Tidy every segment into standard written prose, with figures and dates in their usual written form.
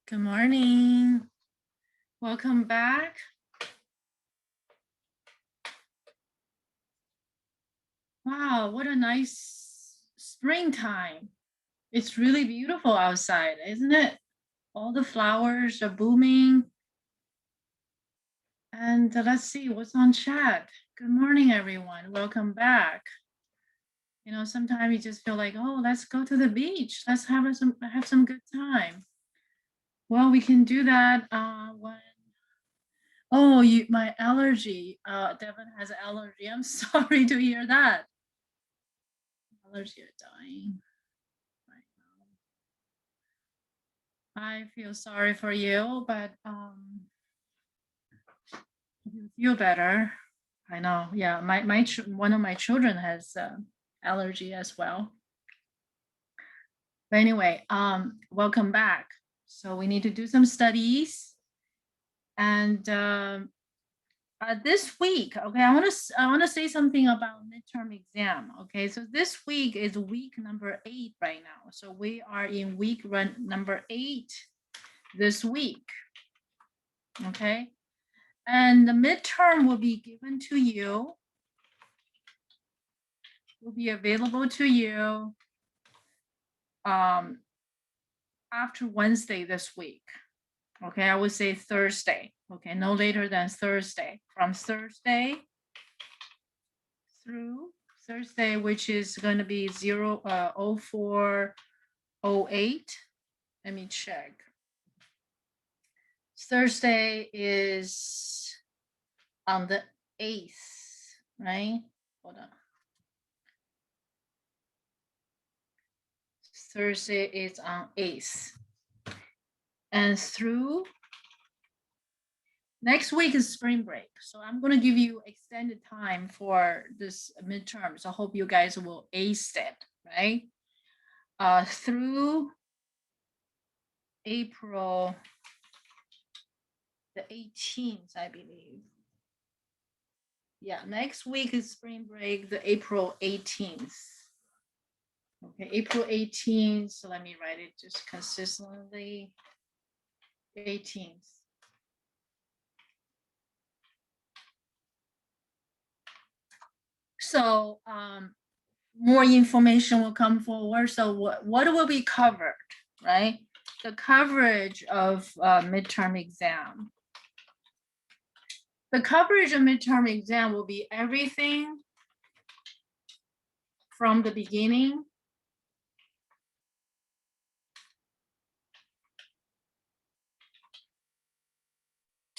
Good morning. Welcome back. Wow, what a nice springtime. It's really beautiful outside, isn't it? All the flowers are blooming. And let's see what's on chat. Good morning, everyone. Welcome back. You know, sometimes you just feel like, oh, let's go to the beach. Let's have some good time. Well, we can do that when my allergy. Devin has an allergy. I'm sorry to hear that. Allergy are dying right now. I feel sorry for you, but you feel better. I know. Yeah, one of my children has allergy as well. But anyway, welcome back. So we need to do some studies, and this week, okay, I want to say something about midterm exam. Okay, so this week is week number 8 right now. So we are in week number 8 this week. Okay, and the midterm will be given to you, will be available to you after Wednesday this week. Okay, I would say Thursday. Okay, no later than Thursday. From Thursday through Thursday, which is going to be 0408. Let me check. Thursday is on the 8th, right? Hold on. Thursday is on 8th. And through next week is spring break. So I'm going to give you extended time for this midterm. So I hope you guys will ace it, right? Through April the 18th, I believe. Yeah, next week is spring break, the April 18th. Okay, April 18th. So let me write it just consistently. 18th. So more information will come forward. So what will be covered, right? The coverage of midterm exam. The coverage of midterm exam will be everything from the beginning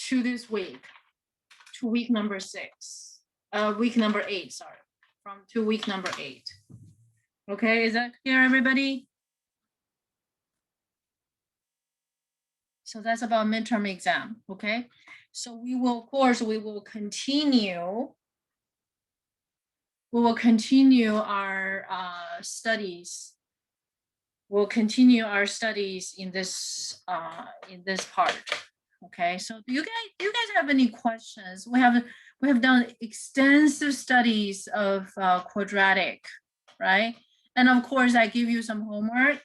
to this week, to week number 6, week number 8, sorry, to week number 8. Okay, is that clear, everybody? So that's about midterm exam, okay? So we will, of course, we will continue our studies. We'll continue our studies in this part. Okay, so do you guys have any questions? We have done extensive studies of quadratic, right? And of course, I give you some homework,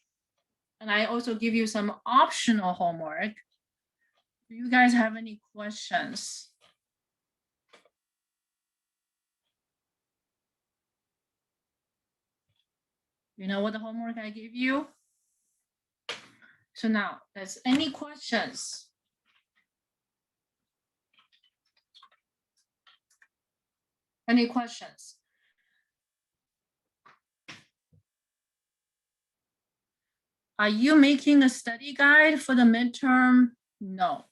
and I also give you some optional homework. Do you guys have any questions? You know what the homework I give you? So now, there's any questions? Any questions? Are you making a study guide for the midterm? No.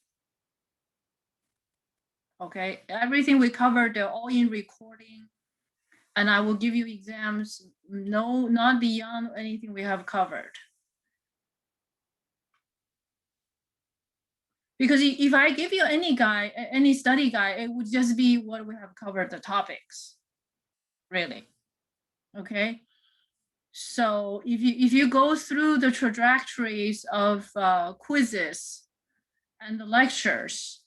Okay, everything we covered, they're all in recording. And I will give you exams, no, not beyond anything we have covered. Because if I give you any study guide, it would just be what we have covered, the topics, really. Okay. So if you go through the trajectories of quizzes and the lectures,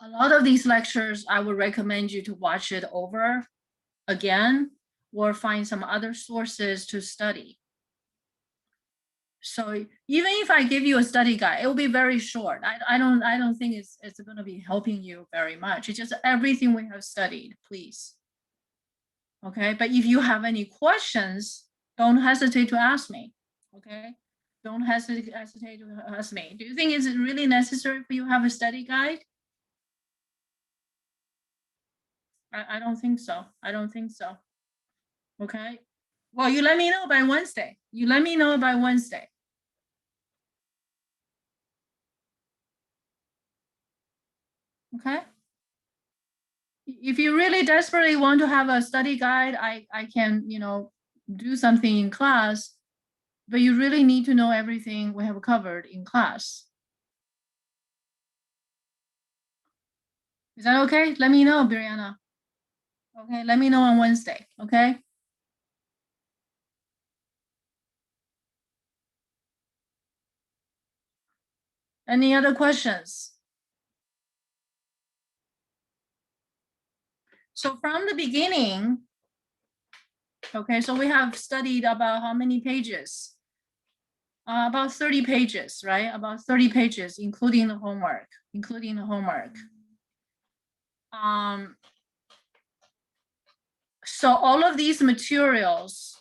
a lot of these lectures, I would recommend you to watch it over again or find some other sources to study. So even if I give you a study guide, it will be very short. I don't think it's going to be helping you very much. It's just everything we have studied, please. Okay, but if you have any questions, don't hesitate to ask me. Okay, don't hesitate to ask me. Do you think it's really necessary for you to have a study guide? I don't think so. I don't think so. Okay. Well, you let me know by Wednesday. You let me know by Wednesday. Okay. If you really desperately want to have a study guide, I can, do something in class, but you really need to know everything we have covered in class. Is that okay? Let me know, Brianna. Okay, let me know on Wednesday, okay? Any other questions? So from the beginning, okay, so we have studied about how many pages? About 30 pages, right? About 30 pages, including the homework, So all of these materials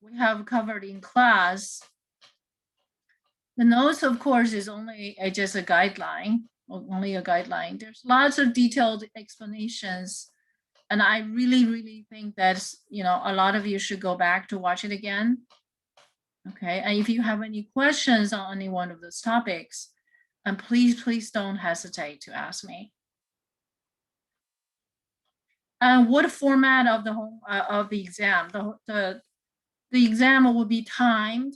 we have covered in class. The notes, of course, is only just a guideline, only a guideline. There's lots of detailed explanations. And I really, really think that, a lot of you should go back to watch it again. Okay, and if you have any questions on any one of those topics, and please don't hesitate to ask me. And what format of the exam? The exam will be timed.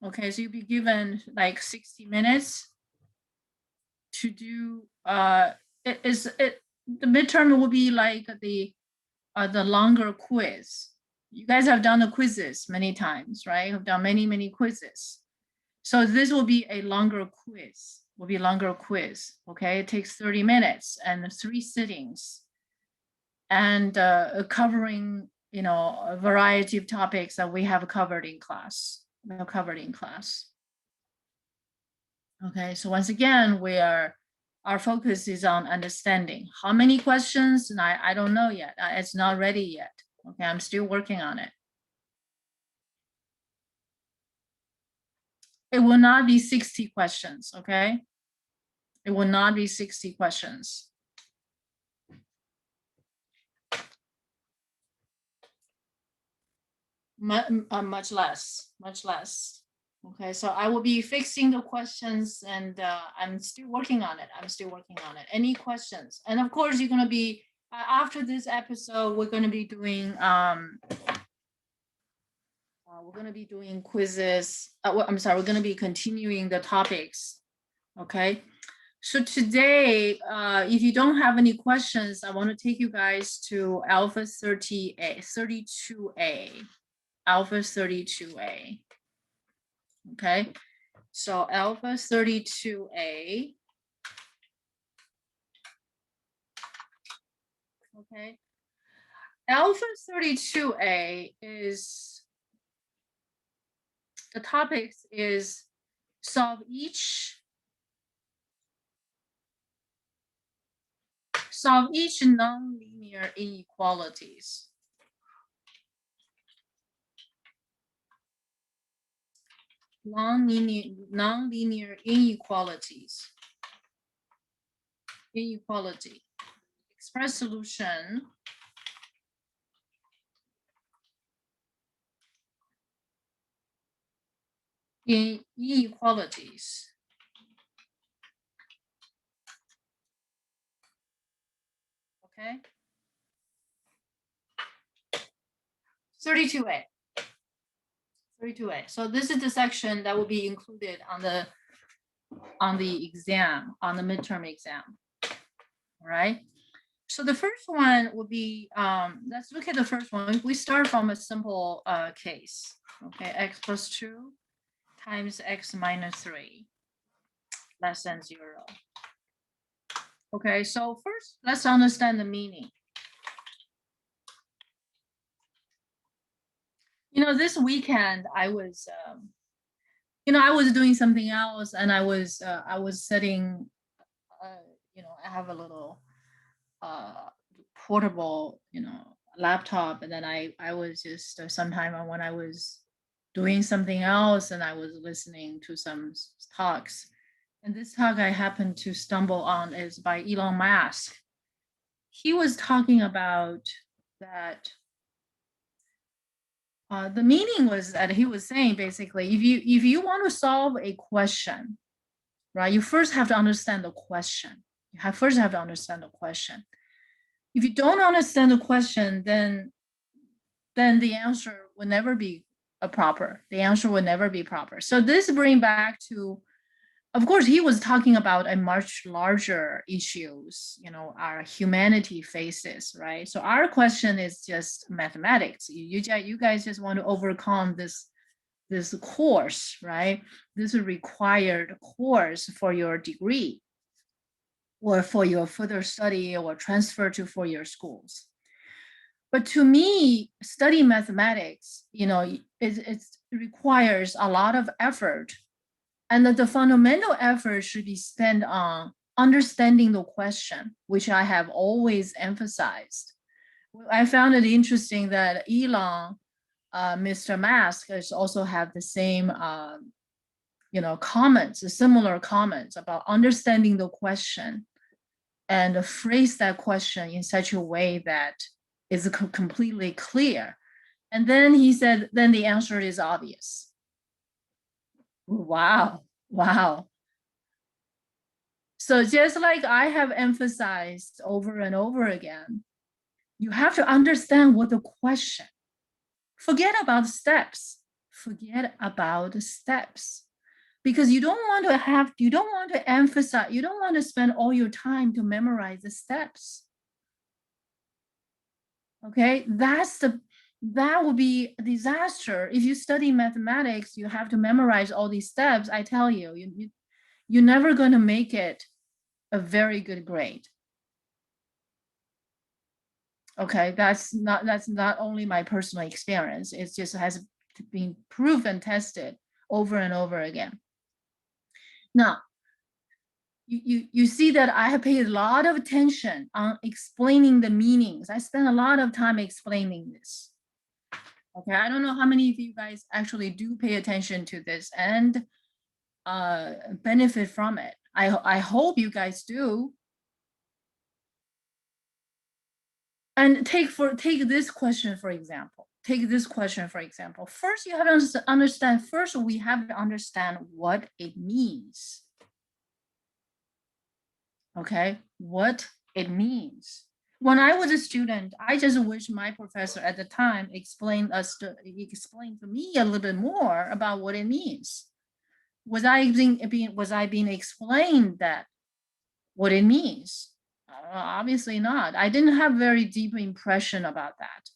Okay, so you'll be given like 60 minutes to do. The midterm will be like the longer quiz. You guys have done the quizzes many times, right? Have done many quizzes. So this will be a longer quiz. Okay, it takes 30 minutes and 3 sittings, and covering a variety of topics that we have covered in class. Okay, so once again, our focus is on understanding. How many questions? And I don't know yet. It's not ready yet. Okay, I'm still working on it. It will not be 60 questions, okay? It will not be 60 questions. Much less. Okay, so I will be fixing the questions, and I'm still working on it. Any questions? And of course, you're gonna be, after this episode, we're gonna be doing quizzes. I'm sorry, we're gonna be continuing the topics. Okay, so today, if you don't have any questions, I want to take you guys to Alpha 32A. Alpha 32A. Okay, so Alpha 32A. Okay, Alpha 32A is, the topics is solve each nonlinear inequalities. Nonlinear inequalities. Express solution in inequalities. Okay. 32A. So this is the section that will be included on the exam, on the midterm exam. All right. So the first one will be, let's look at the first one. We start from a simple case. Okay, x plus 2 times x minus 3 less than 0. Okay, so first let's understand the meaning. This weekend I was I was doing something else, and I was setting, I have a little portable, laptop, and then I was just sometime when I was doing something else, and I was listening to some talks, and this talk I happened to stumble on is by Elon Musk. He was talking about that. The meaning was that he was saying basically, if you want to solve a question, right, you first have to understand the question. First have to understand the question. If you don't understand the question, then the answer will never be proper. The answer will never be proper. So this brings back to, of course, he was talking about a much larger issues, our humanity faces, right? So our question is just mathematics. You guys just want to overcome this course, right? This is required course for your degree or for your further study or transfer to four-year schools. But to me, study mathematics, it requires a lot of effort, and that the fundamental effort should be spent on understanding the question, which I have always emphasized. I found it interesting that Elon, Mr. Musk, has also have the same, comments, similar comments about understanding the question and phrase that question in such a way that is completely clear. And then he said, then the answer is obvious. Wow. So just like I have emphasized over and over again, you have to understand what the question. Forget about steps. Because you don't want to emphasize, you don't want to spend all your time to memorize the steps. Okay, that would be a disaster. If you study mathematics, you have to memorize all these steps. I tell you, you're never going to make it a very good grade. Okay, that's not only my personal experience, it just has been proven, tested over and over again. Now, you see that I have paid a lot of attention on explaining the meanings. I spent a lot of time explaining this. Okay, I don't know how many of you guys actually do pay attention to this and benefit from it. I hope you guys do. And take this question for example. First, you have to understand. First, we have to understand what it means. Okay, what it means. When I was a student, I just wish my professor at the time explained to me a little bit more about what it means. Was I being explained that what it means? Obviously not. I didn't have very deep impression about that.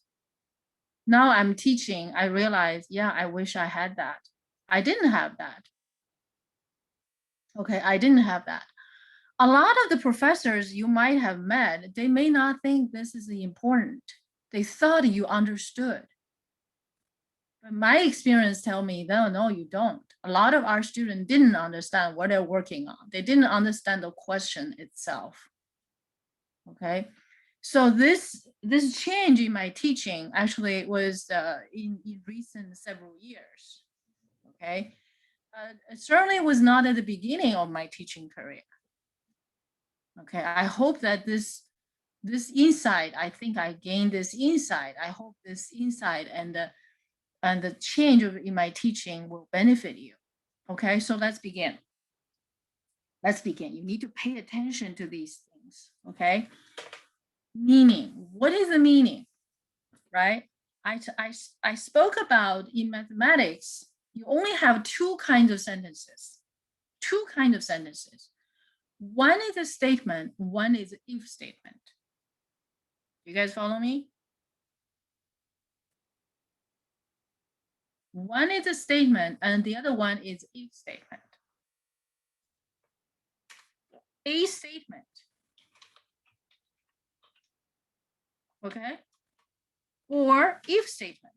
Now I'm teaching, I realize, yeah, I wish I had that. I didn't have that. Okay, I didn't have that. A lot of the professors you might have met, they may not think this is important. They thought you understood. But my experience tell me, no, you don't. A lot of our students didn't understand what they're working on. They didn't understand the question itself. Okay, so this change in my teaching actually was in recent several years. Okay, it certainly was not at the beginning of my teaching career. Okay, I hope that this insight, I think I gained this insight. I hope this insight and the change in my teaching will benefit you. Okay, so let's begin. You need to pay attention to these things. Okay, meaning. What is the meaning? Right? I spoke about in mathematics, you only have two kinds of sentences. One is a statement, one is an if statement. You guys follow me? One is a statement and the other one is if statement. A statement. Okay? Or if statement.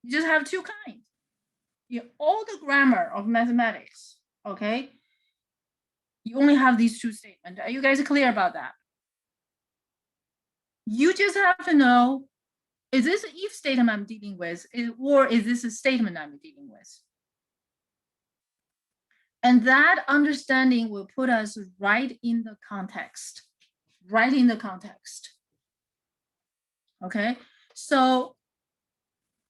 You just have two kinds. in all the grammar of mathematics, okay, you only have these two statements. Are you guys clear about that? You just have to know, is this an if statement I'm dealing with, or is this a statement I'm dealing with? And that understanding will put us right in the context, right in the context. Okay, so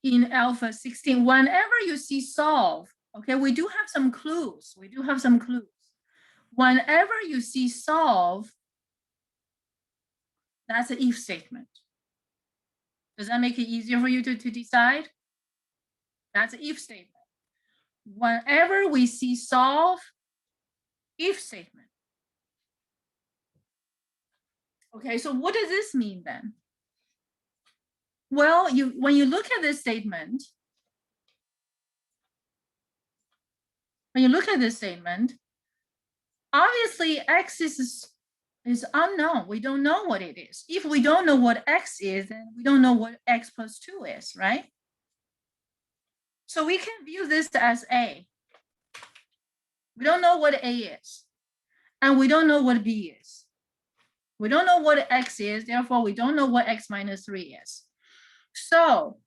in alpha 16, whenever you see solve, okay, we do have some clues. We do have some clues. Whenever you see solve, that's an if statement. Does that make it easier for you to decide? That's an if statement. Whenever we see solve, if statement. Okay, so what does this mean then? Well, when you look at this statement, obviously X is unknown. We don't know what it is. If we don't know what X is, then we don't know what X plus 2 is, right? So we can view this as A. We don't know what A is, and we don't know what B is. We don't know what X is, therefore we don't know what X minus 3 is. So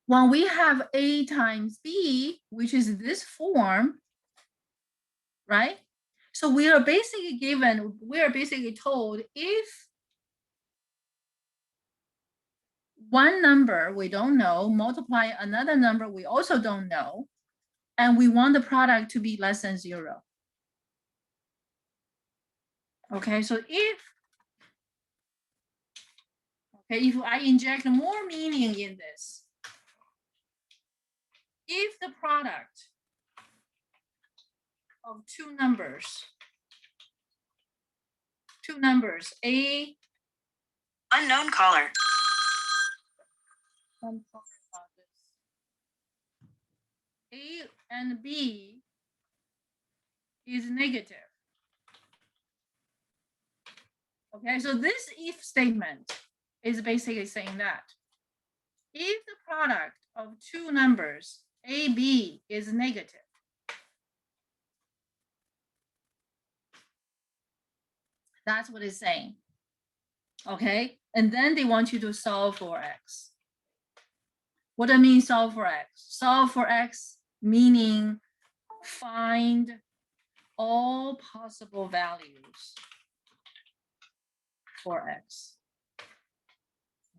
when we have A times B, which is this form, right? So we are basically told if one number we don't know, multiply another number we also don't know, and we want the product to be less than 0. Okay, so if I inject more meaning in this, if the product of two numbers, A, unknown caller. I'm talking about this, A and B is negative. Okay, so this if statement is basically saying that if the product of two numbers A, B is negative, that's what it's saying. Okay, and then they want you to solve for X. What do I mean solve for X? Solve for X meaning find all possible values for X.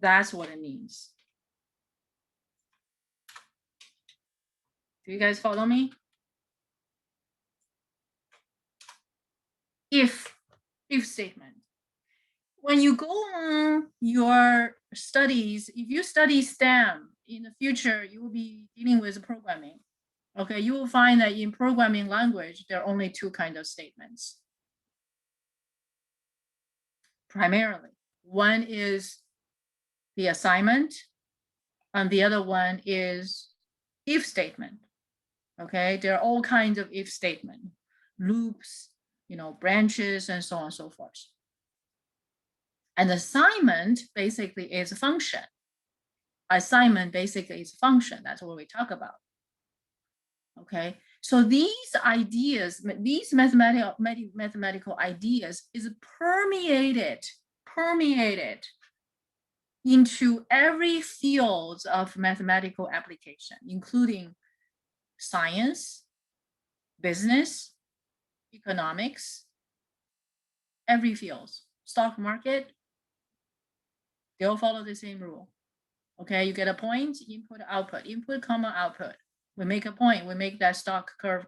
That's what it means. Do you guys follow me? If statement. When you go on your studies, if you study STEM in the future, you will be dealing with programming. Okay, you will find that in programming language, there are only two kinds of statements. Primarily, one is the assignment, and the other one is if statement. Okay, there are all kinds of if statement, loops, branches, and so on and so forth. And assignment basically is a function. Assignment basically is a function. That's what we talk about. Okay, so these ideas, these mathematical ideas is permeated into every field of mathematical application, including science, business, economics, every field, stock market, they all follow the same rule. Okay, you get a point, input, output, input, comma, output. We make a point, we make that stock curve.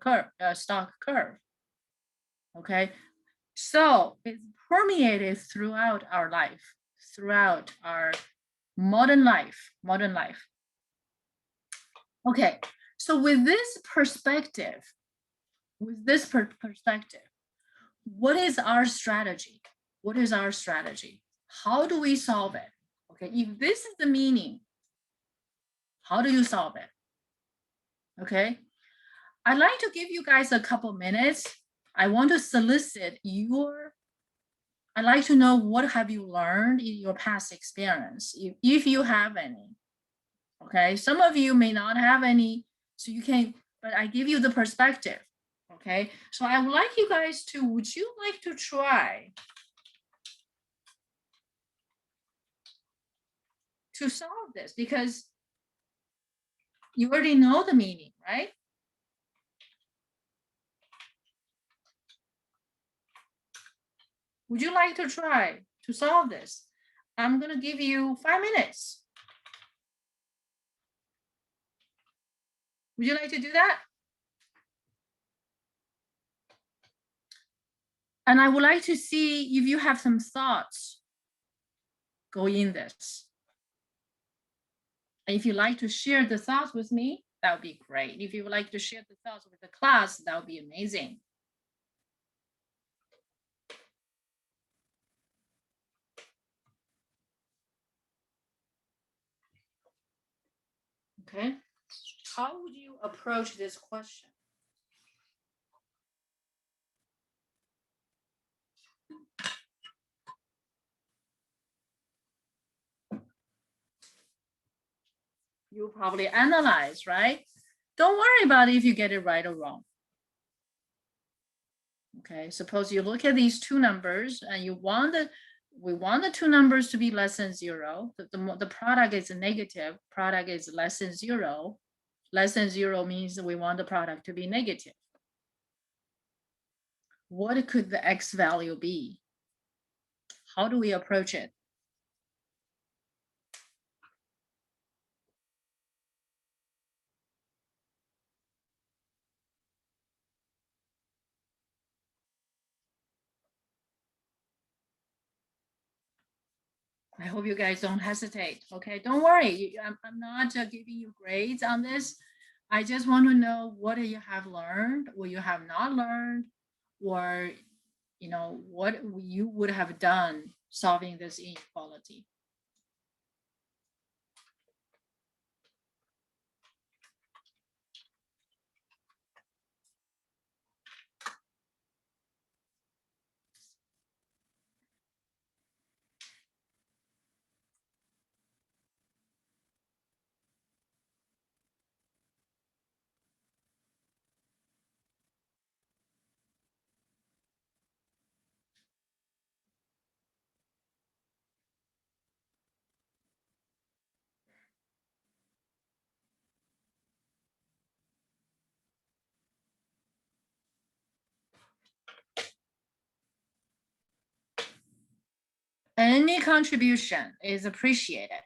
Okay, so it's permeated throughout our life, throughout our modern life. Okay, so with this perspective, what is our strategy? How do we solve it? Okay, if this is the meaning, how do you solve it? Okay, I'd like to give you guys a couple minutes. I want to solicit I'd like to know what have you learned in your past experience, if you have any. Okay, some of you may not have any So you can, but I give you the perspective. Okay, so I would like you guys to, would you like to try to solve this? Because you already know the meaning, right? Would you like to try to solve this? I'm going to give you 5 minutes. Would you like to do that? And I would like to see if you have some thoughts go in this. And if you like to share the thoughts with me, that would be great. If you would like to share the thoughts with the class, that would be amazing. Okay. How would you approach this question? You probably analyze, right? Don't worry about it if you get it right or wrong. Okay, suppose you look at these two numbers and you want we want the two numbers to be less than 0. The product is a negative, product is less than 0. Less than 0 means we want the product to be negative. What could the X value be? How do we approach it? I hope you guys don't hesitate. Okay, don't worry. I'm not giving you grades on this. I just want to know what you have learned, what you have not learned, or what you would have done solving this inequality. Any contribution is appreciated.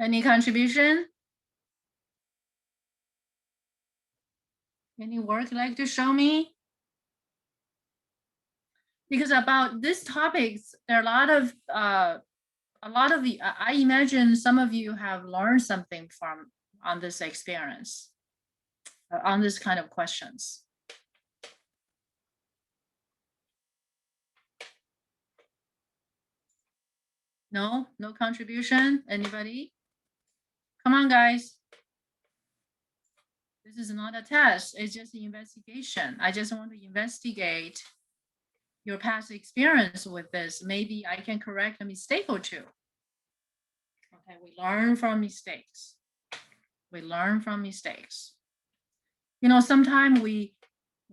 Any contribution? Any work you'd like to show me? Because about this topics, there are a lot of the, I imagine some of you have learned something from on this experience, on this kind of questions. No contribution, anybody? Come on, guys. This is not a test, it's just an investigation. I just want to investigate your past experience with this. Maybe I can correct a mistake or two. Okay, we learn from mistakes. We learn from mistakes. You know, sometimes we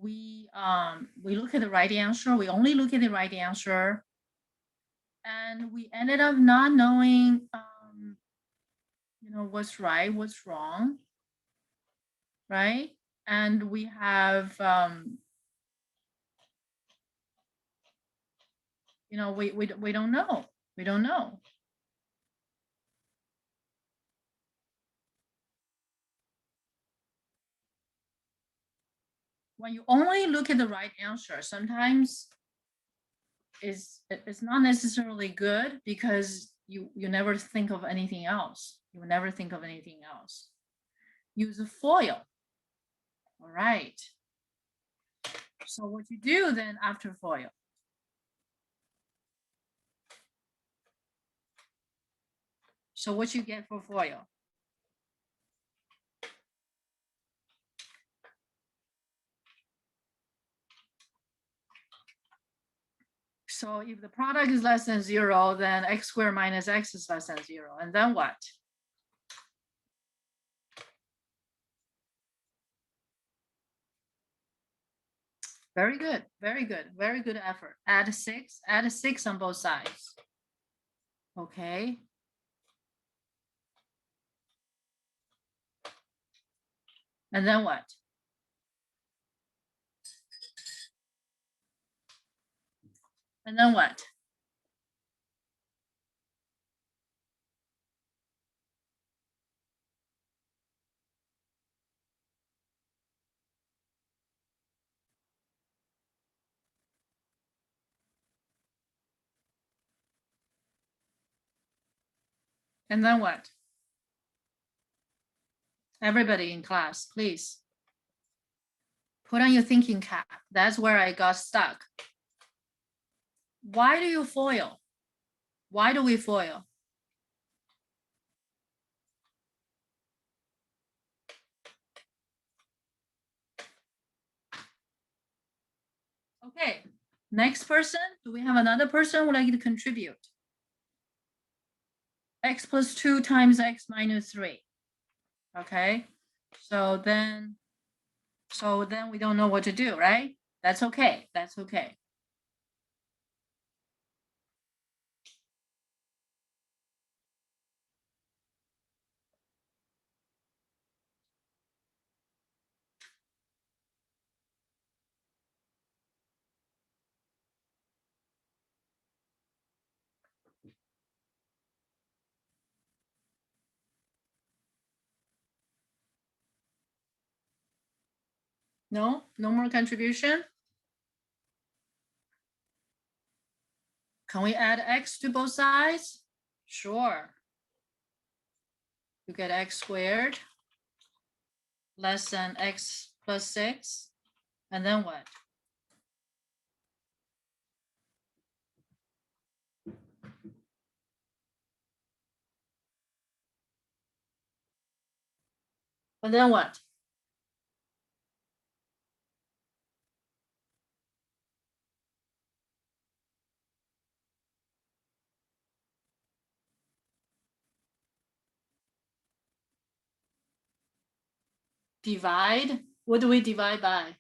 look at the right answer. We only look at the right answer, and we ended up not knowing, you know, what's right, what's wrong, right? And we have, you know, we don't know. We don't know. When you only look at the right answer, sometimes it's not necessarily good because you never think of anything else. You will never think of anything else. Use a FOIL. All right. So what you do then after FOIL? So what you get for FOIL? So if the product is less than 0, then x squared minus x is less than 0. And then what? Very good, very good, very good effort. Add 6 on both sides. Okay. And then what? And then what? And then what? Everybody in class, please. Put on your thinking cap. That's where I got stuck. Why do you FOIL? Why do we FOIL? Okay, next person. Do we have another person who would like to contribute? X plus 2 times x minus 3. Okay, so then we don't know what to do, right? That's okay. That's okay. No, no more contribution. Can we add x to both sides? Sure. You get x squared less than x plus 6. And then what? And then what? Divide. What do we divide by?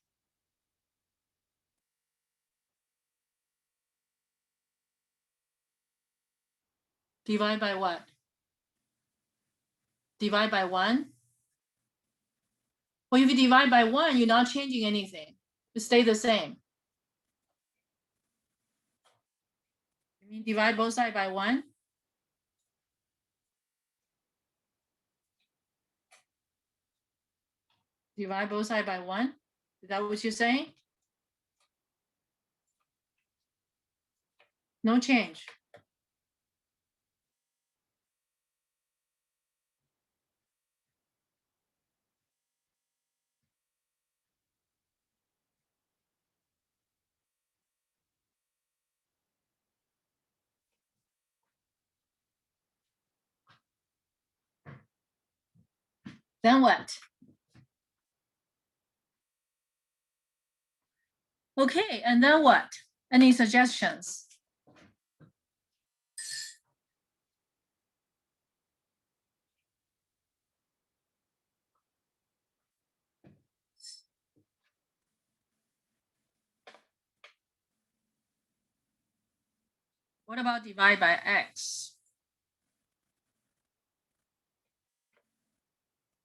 Divide by what? Divide by 1? Well, if you divide by 1, you're not changing anything. It stay the same. You mean divide both sides by 1? Divide both sides by 1? Is that what you're saying? No change. Then what? Okay, and then what? Any suggestions? What about divide by x?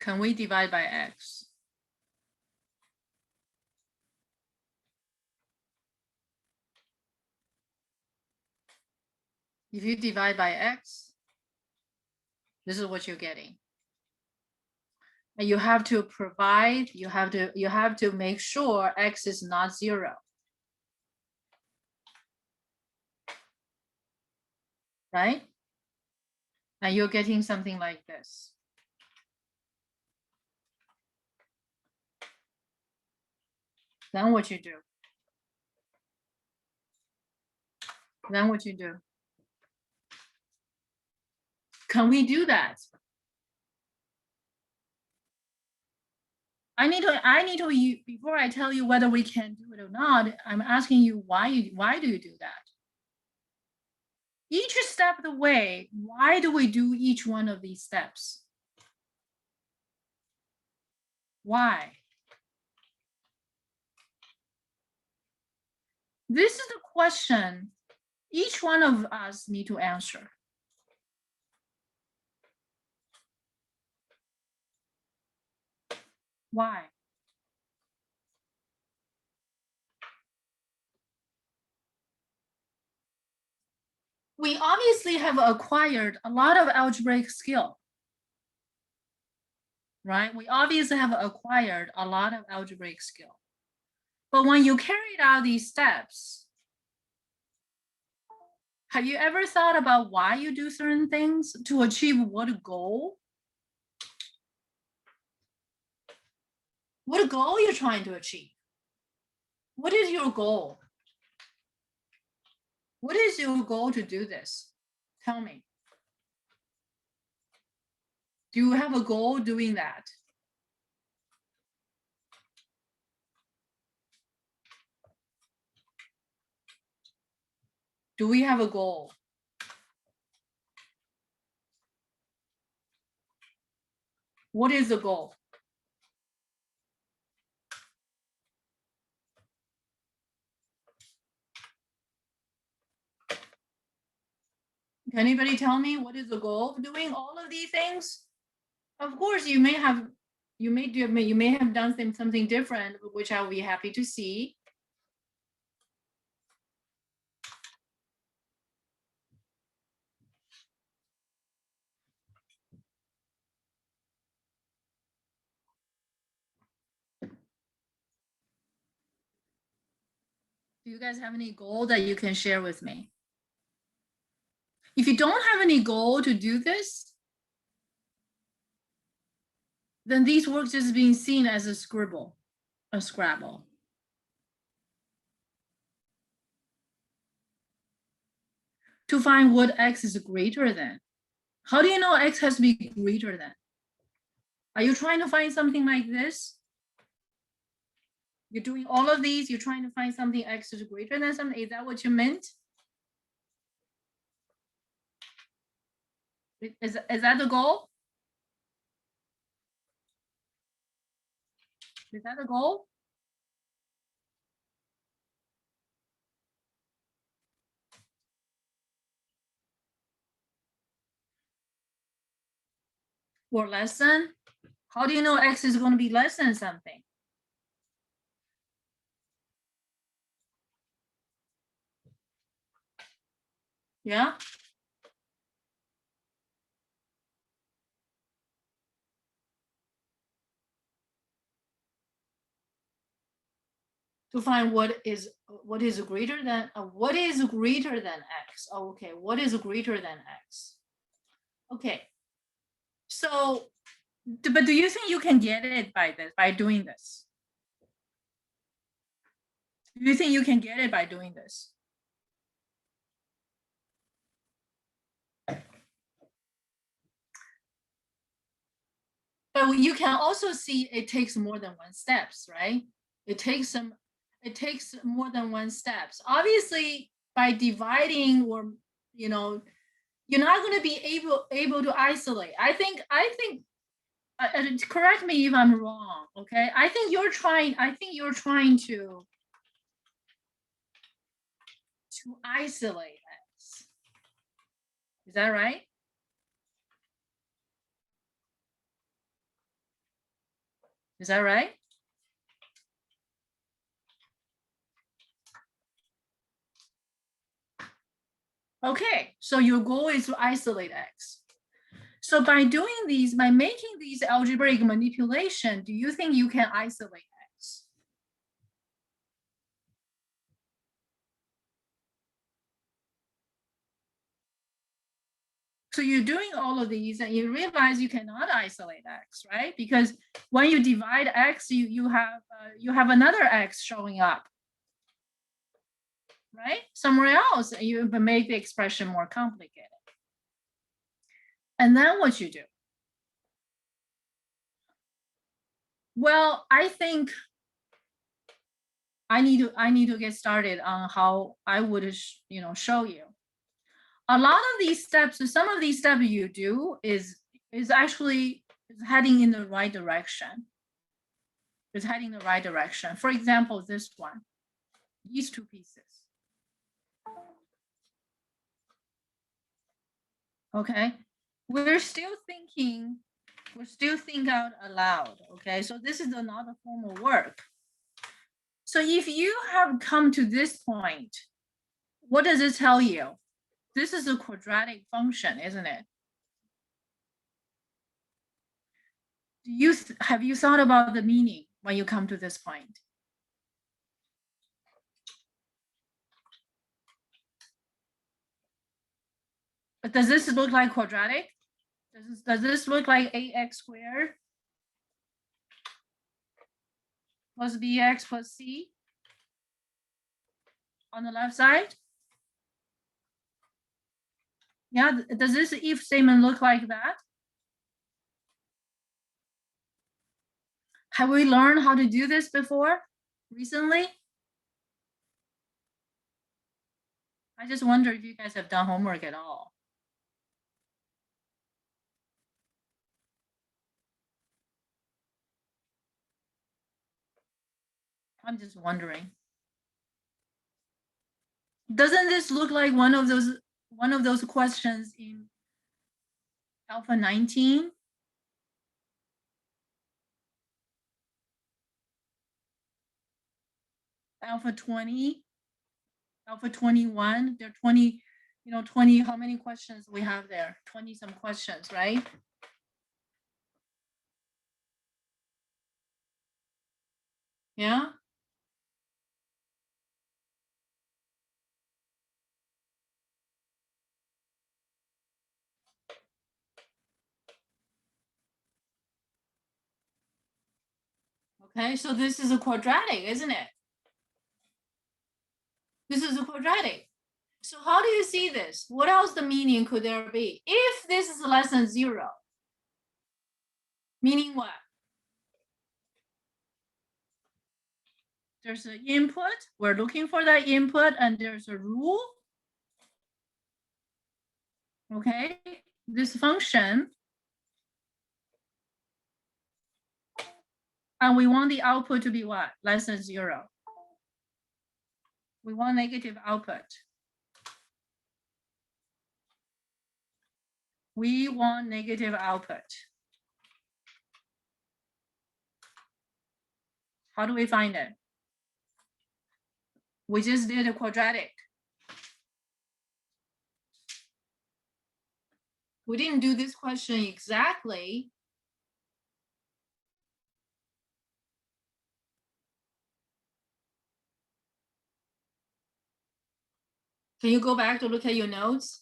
Can we divide by x? If you divide by x, this is what you're getting. And you have to provide, you have to make sure x is not 0. Right? And you're getting something like this. Then what you do? Then what you do? Can we do that? I need to before I tell you whether we can do it or not, I'm asking you why do you do that? Each step of the way, why do we do each one of these steps? Why? This is the question each one of us need to answer. Why? We obviously have acquired a lot of algebraic skill, right? We obviously have acquired a lot of algebraic skill. But when you carried out these steps, have you ever thought about why you do certain things to achieve what goal? What goal you're trying to achieve? What is your goal? What is your goal to do this? Tell me. Do you have a goal doing that? Do we have a goal? What is the goal? Can anybody tell me what is the goal of doing all of these things? Of course, you may have done something different, which I will be happy to see. Do you guys have any goal that you can share with me? If you don't have any goal to do this, then these works just being seen as a scribble, a Scrabble. To find what x is greater than. How do you know x has to be greater than? Are you trying to find something like this? You're doing all of these, you're trying to find something x is greater than something. Is that what you meant? Is that the goal? Is that the goal? Or less than? How do you know x is going to be less than something? Yeah? To find what is greater than x. Oh, okay, what is greater than x? Okay. So, but do you think you can get it by doing this? Do you think you can get it by doing this? But you can also see it takes more than one steps, right? It takes some, it takes more than one steps. Obviously, by dividing or, you know, you're not going to be able to isolate. I think correct me if I'm wrong, okay? I think you're trying to isolate X. Is that right? Is that right? Okay, so your goal is to isolate X. So by doing these, by making these algebraic manipulation, do you think you can isolate X? So you're doing all of these and you realize you cannot isolate X, right? Because when you divide X, you have another X showing up, right? Somewhere else, you make the expression more complicated. And then what you do? Well, I think I need to get started on how I would show you. A lot of these steps, some of these steps you do is actually heading in the right direction. It's heading in the right direction. For example, this one, these two pieces. Okay, we're still thinking out aloud. Okay, so this is another formal work. So if you have come to this point, what does it tell you? This is a quadratic function, isn't it? Have you thought about the meaning when you come to this point? But does this look like quadratic? Does this look like ax squared plus bx plus c on the left side? Yeah, does this if statement look like that? Have we learned how to do this before recently? I just wonder if you guys have done homework at all. I'm just wondering. Doesn't this look like one of those questions in Alpha 19? Alpha 20? Alpha 21? There are 20, 20, how many questions we have there? 20 some questions, right? Yeah. Okay, so this is a quadratic, isn't it? This is a quadratic. So how do you see this? What else the meaning could there be? If this is less than 0, meaning what? There's an input. We're looking for that input, and there's a rule. Okay, this function. And we want the output to be what? Less than 0. We want negative output. We want negative output. How do we find it? We just did a quadratic. We didn't do this question exactly. Can you go back to look at your notes?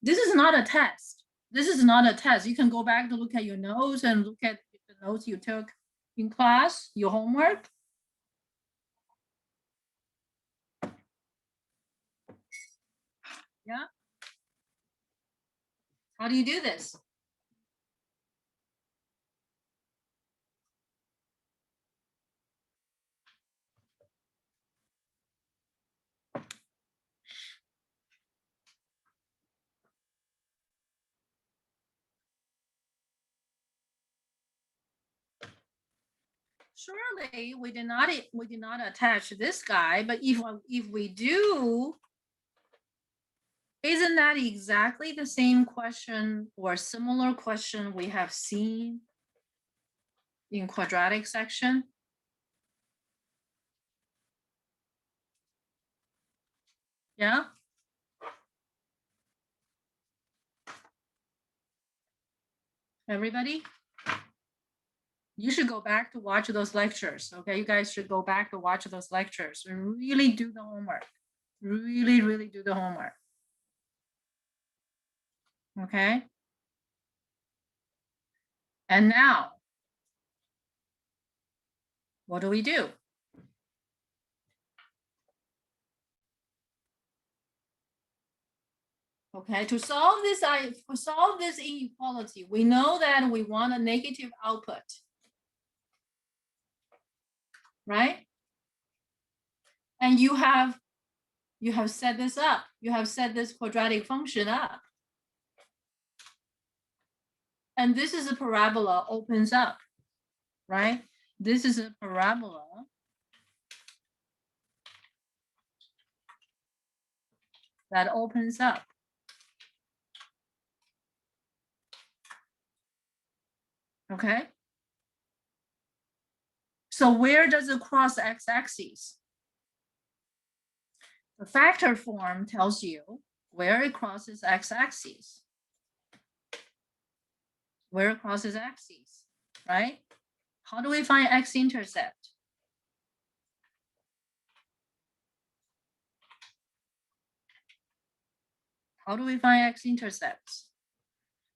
This is not a test. This is not a test. You can go back to look at your notes and look at the notes you took in class, your homework. Yeah. How do you do this? surely we did not attach this guy, but if we do, isn't that exactly the same question or similar question we have seen in quadratic section? Yeah. Everybody? You should go back to watch those lectures. Okay, you guys should go back to watch those lectures and really do the homework. Really, really do the homework. Okay. And now, what do we do? Okay, to solve this inequality, we know that we want a negative output, right? And you have set this up. You have set this quadratic function up. And this is a parabola opens up, right? This is a parabola that opens up. Okay. So where does it cross x-axis? The factor form tells you where it crosses x-axis. Where it crosses axes, right? How do we find x-intercept? How do we find x-intercepts?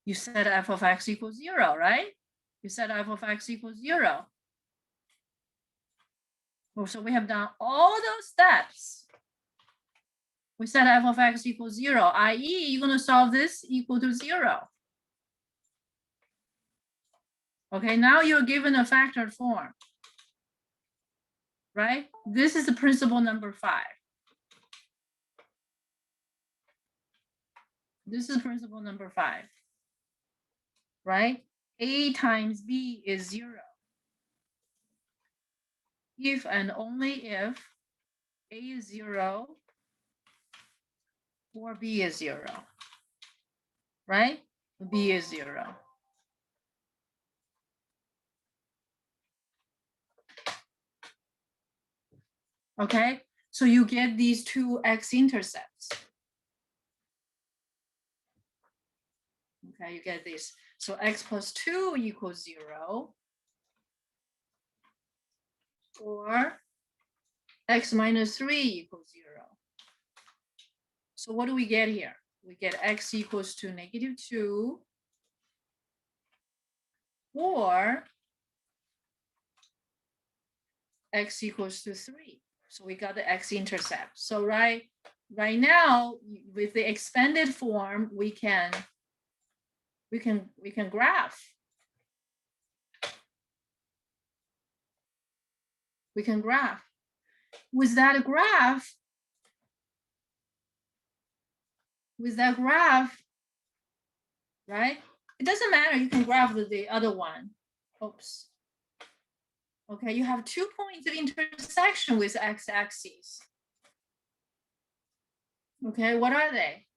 You set f of x equals 0, right? You set f of x equals 0. Well, so we have done all those steps. We set f of x equals 0, i.e. you're going to solve this equal to 0. Okay, now you're given a factored form, right? This is the principle number 5. This is principle number 5, right? A times B is 0. If and only if A is 0 or B is 0, right? B is 0. Okay, so you get these two x-intercepts. Okay, you get this. So x plus 2 equals 0, or x minus 3 equals 0. So what do we get here? We get x equals to -2, or x equals to 3. So we got the x-intercept. So right now, with the expanded form, we can graph. We can graph. With that graph, right? It doesn't matter, you can graph the other one. Oops. Okay, you have 2 points of intersection with x-axis. Okay, what are they?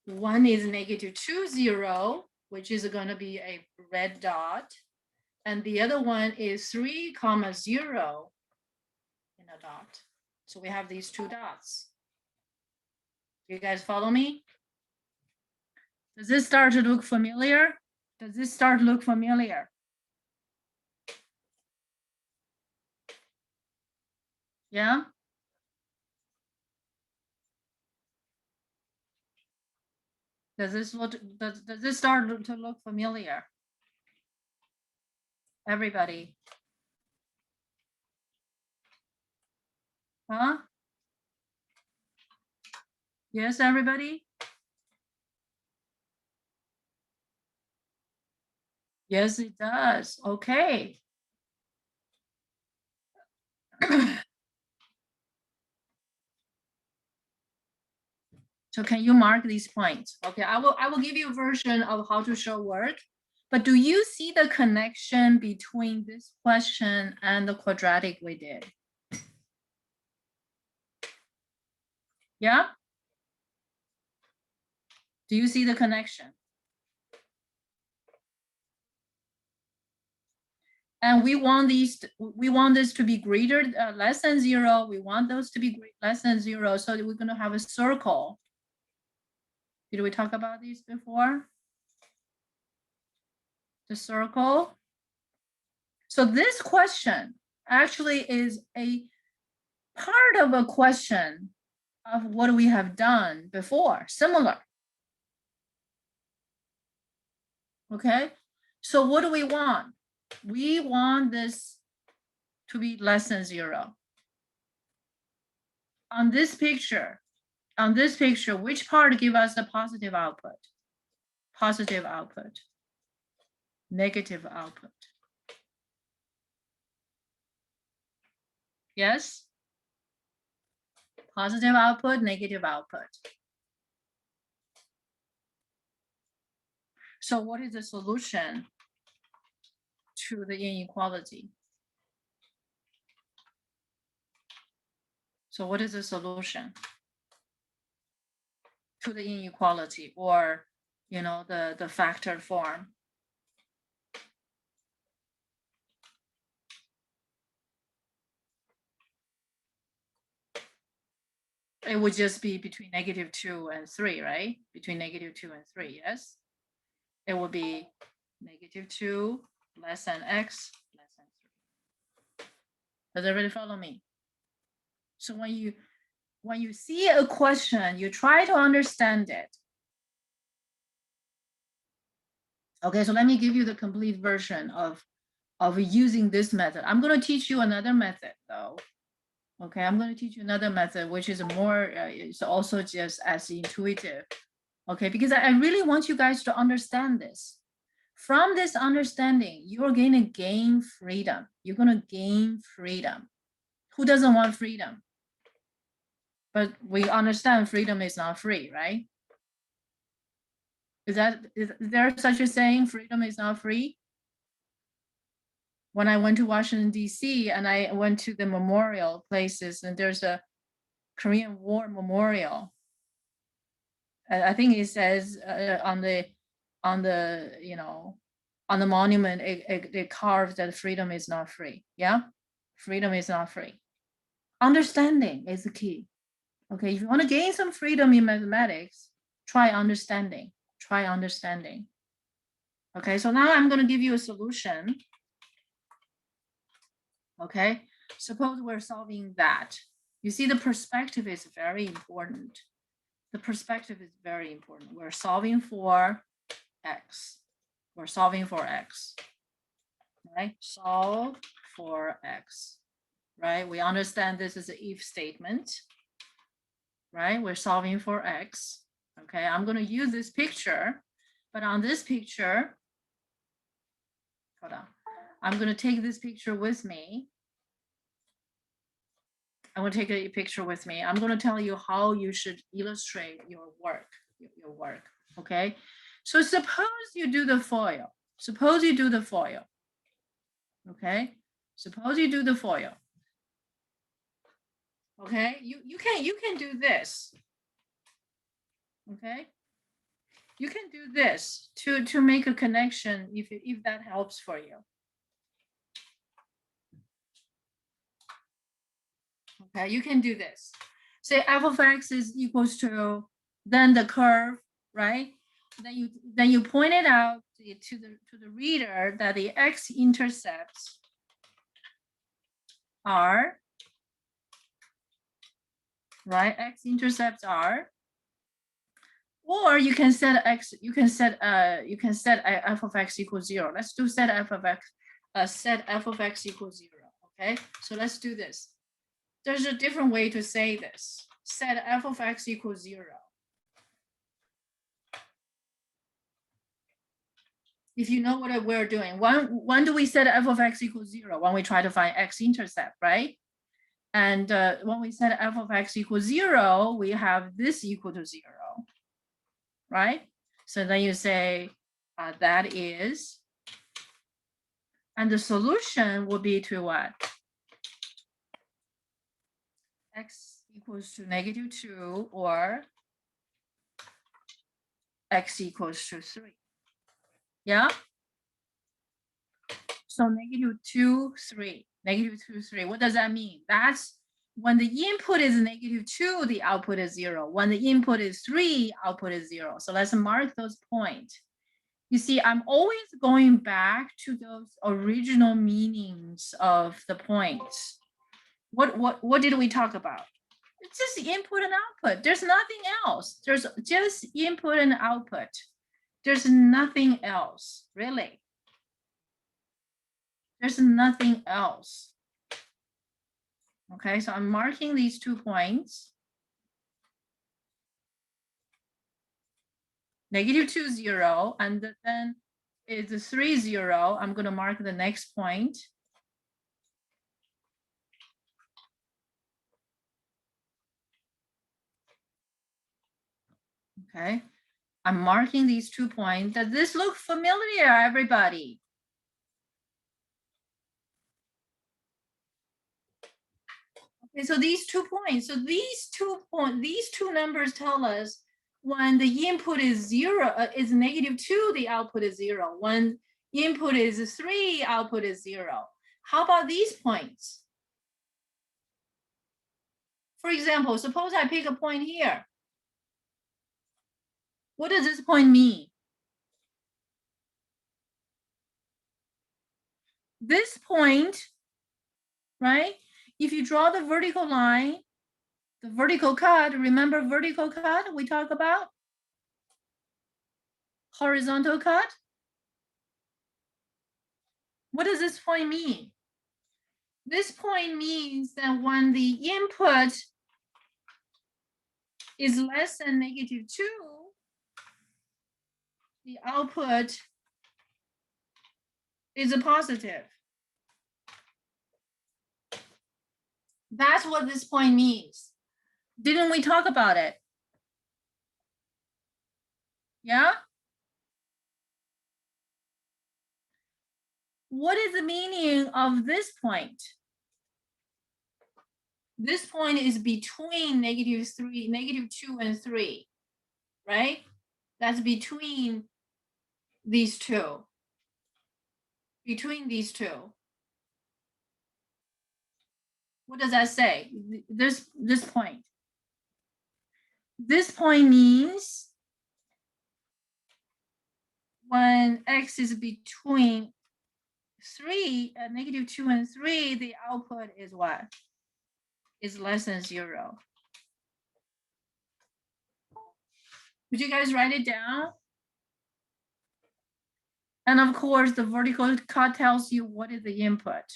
One is -2, 0, which is going to be a red dot. And the other one is 3, 0 in a dot. So we have these 2 dots. You guys follow me? Does this start to look familiar? Does this start to look familiar? Yeah? Does this start to look familiar? Everybody? Huh? Yes, everybody? Yes, it does. Okay. So can you mark these points? Okay, I will give you a version of how to show work, But do you see the connection between this question and the quadratic we did? Yeah? Do you see the connection? And we want this to be greater, less than 0. We want those to be less than 0. So we're going to have a circle. Did we talk about these before? The circle. So this question actually is a part of a question of what we have done before, similar. Okay, so what do we want? We want this to be less than 0. On this picture, which part give us the positive output? Positive output. Negative output. Yes? Positive output, negative output. So what is the solution to the inequality? So what is the solution to the inequality, or, you know, the factored form? It would just be between -2 and 3, right? Between -2 and 3, yes? It will be -2 less than x less than 3. Does everybody follow me? So when you see a question, you try to understand it. Okay, so let me give you the complete version of using this method. I'm going to teach you another method though. Okay, I'm going to teach you another method, which is more, it's also just as intuitive. Okay, because I really want you guys to understand this. From this understanding, you're going to gain freedom. You're going to gain freedom. Who doesn't want freedom? But we understand freedom is not free, right? Is there such a saying, freedom is not free? When I went to Washington, D.C., and I went to the memorial places, and there's a Korean War memorial. I think it says on the you know, on the monument, it carved that freedom is not free. Yeah, freedom is not free. Understanding is the key. Okay, if you want to gain some freedom in mathematics, try understanding. Try understanding. Okay, so now I'm going to give you a solution. Okay, suppose we're solving that. You see, the perspective is very important. The perspective is very important. We're solving for x. We're solving for x. Right? Solve for x. Right? We understand this is an if statement. Right? We're solving for x. Okay, I'm going to use this picture, but on this picture, hold on. I'm going to take this picture with me. I'm going to take a picture with me. I'm going to tell you how you should illustrate your work. Okay? So suppose you do the FOIL. Suppose you do the FOIL. Okay? Suppose you do the FOIL. Okay? You can do this. Okay? You can do this to make a connection if that helps for you. Okay, you can do this. Say f of x is equals to then the curve, right? Then you point it out to the reader that the x-intercepts are, right? X-intercepts are, or you can set x. You can set f of x equals 0. Let's do set f of x. Set f of x equals 0. Okay, so let's do this. There's a different way to say this. Set f of x equals 0. If you know what we're doing, when do we set f of x equals 0? When we try to find x-intercept, right? And when we set f of x equals 0, we have this equal to 0, right? So then you say that is And the solution will be to what? X equals to -2 or X equals to 3. Yeah? So -2, 3, -2, 3. What does that mean? That's when the input is -2, the output is 0. When the input is 3, output is 0. So let's mark those points. You see, I'm always going back to those original meanings of the points. What did we talk about? It's just input and output. There's nothing else. There's just input and output. There's nothing else, really. There's nothing else. Okay, so I'm marking these 2 points. -2, 0, and then it's 3, 0. I'm going to mark the next point. Okay, I'm marking these 2 points. Does this look familiar, everybody? Okay, so these 2 points. So these two numbers tell us when the input is 0, is -2, the output is 0. When input is 3, output is 0. How about these points? For example, suppose I pick a point here. What does this point mean? This point, right? If you draw the vertical line, the vertical cut, remember vertical cut we talk about? Horizontal cut? What does this point mean? This point means that when the input is less than -2, the output is a positive. That's what this point means. Didn't we talk about it? Yeah? What is the meaning of this point? This point is between -2 and 3, right? That's between these two. Between these two. What does that say? This point. This point means when X is between 3, -2 and 3, the output is what? Is less than 0. Would you guys write it down? And of course, the vertical cut tells you what is the input.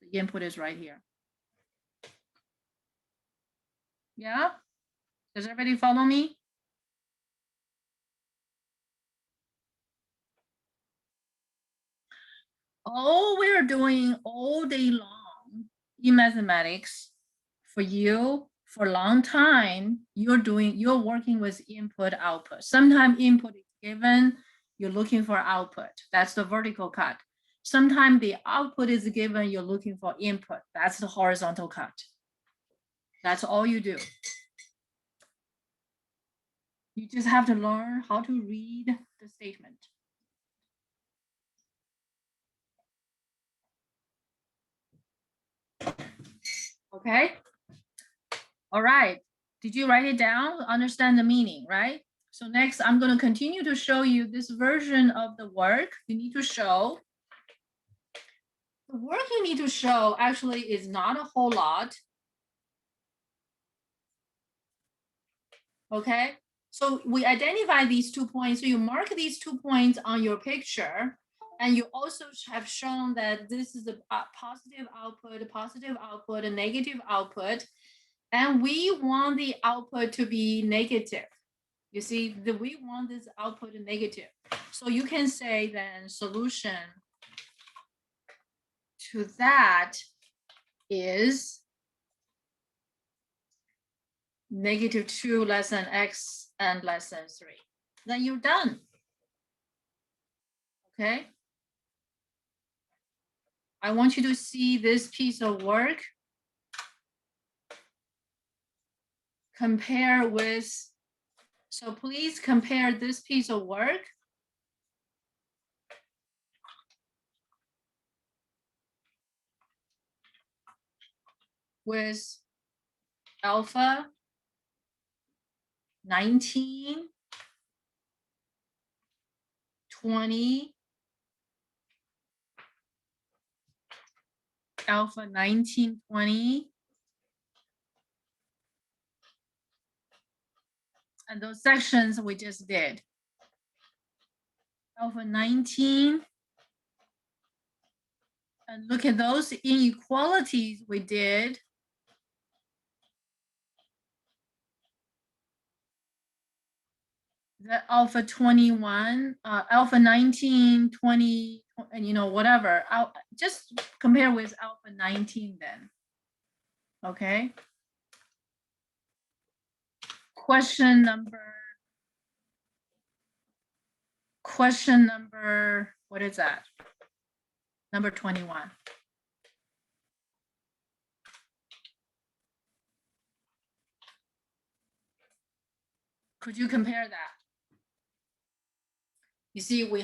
The input is right here. Yeah? Does everybody follow me? All we're doing all day long in mathematics for you for a long time, you're working with input output. Sometimes input is given, you're looking for output. That's the vertical cut. Sometimes the output is given, you're looking for input. That's the horizontal cut. That's all you do. You just have to learn how to read the statement. Okay? All right. Did you write it down? Understand the meaning, right? So next, I'm going to continue to show you this version of the work you need to show. The work you need to show actually is not a whole lot. Okay? So we identify these 2 points. So you mark these 2 points on your picture. And you also have shown that this is a positive output, a negative output. And we want the output to be negative. You see, we want this output negative. So you can say then solution to that is -2 less than X and less than 3. Then you're done. Okay? I want you to see this piece of work. Compare with, so please compare this piece of work with alpha 19, 20, alpha 19, 20, and those sections we just did. Alpha 19, and look at those inequalities we did. The alpha 21, alpha 19, 20, and you know, whatever. I'll just compare with alpha 19 then. Okay. Question number, what is that? Number 21. Could you compare that? You see, we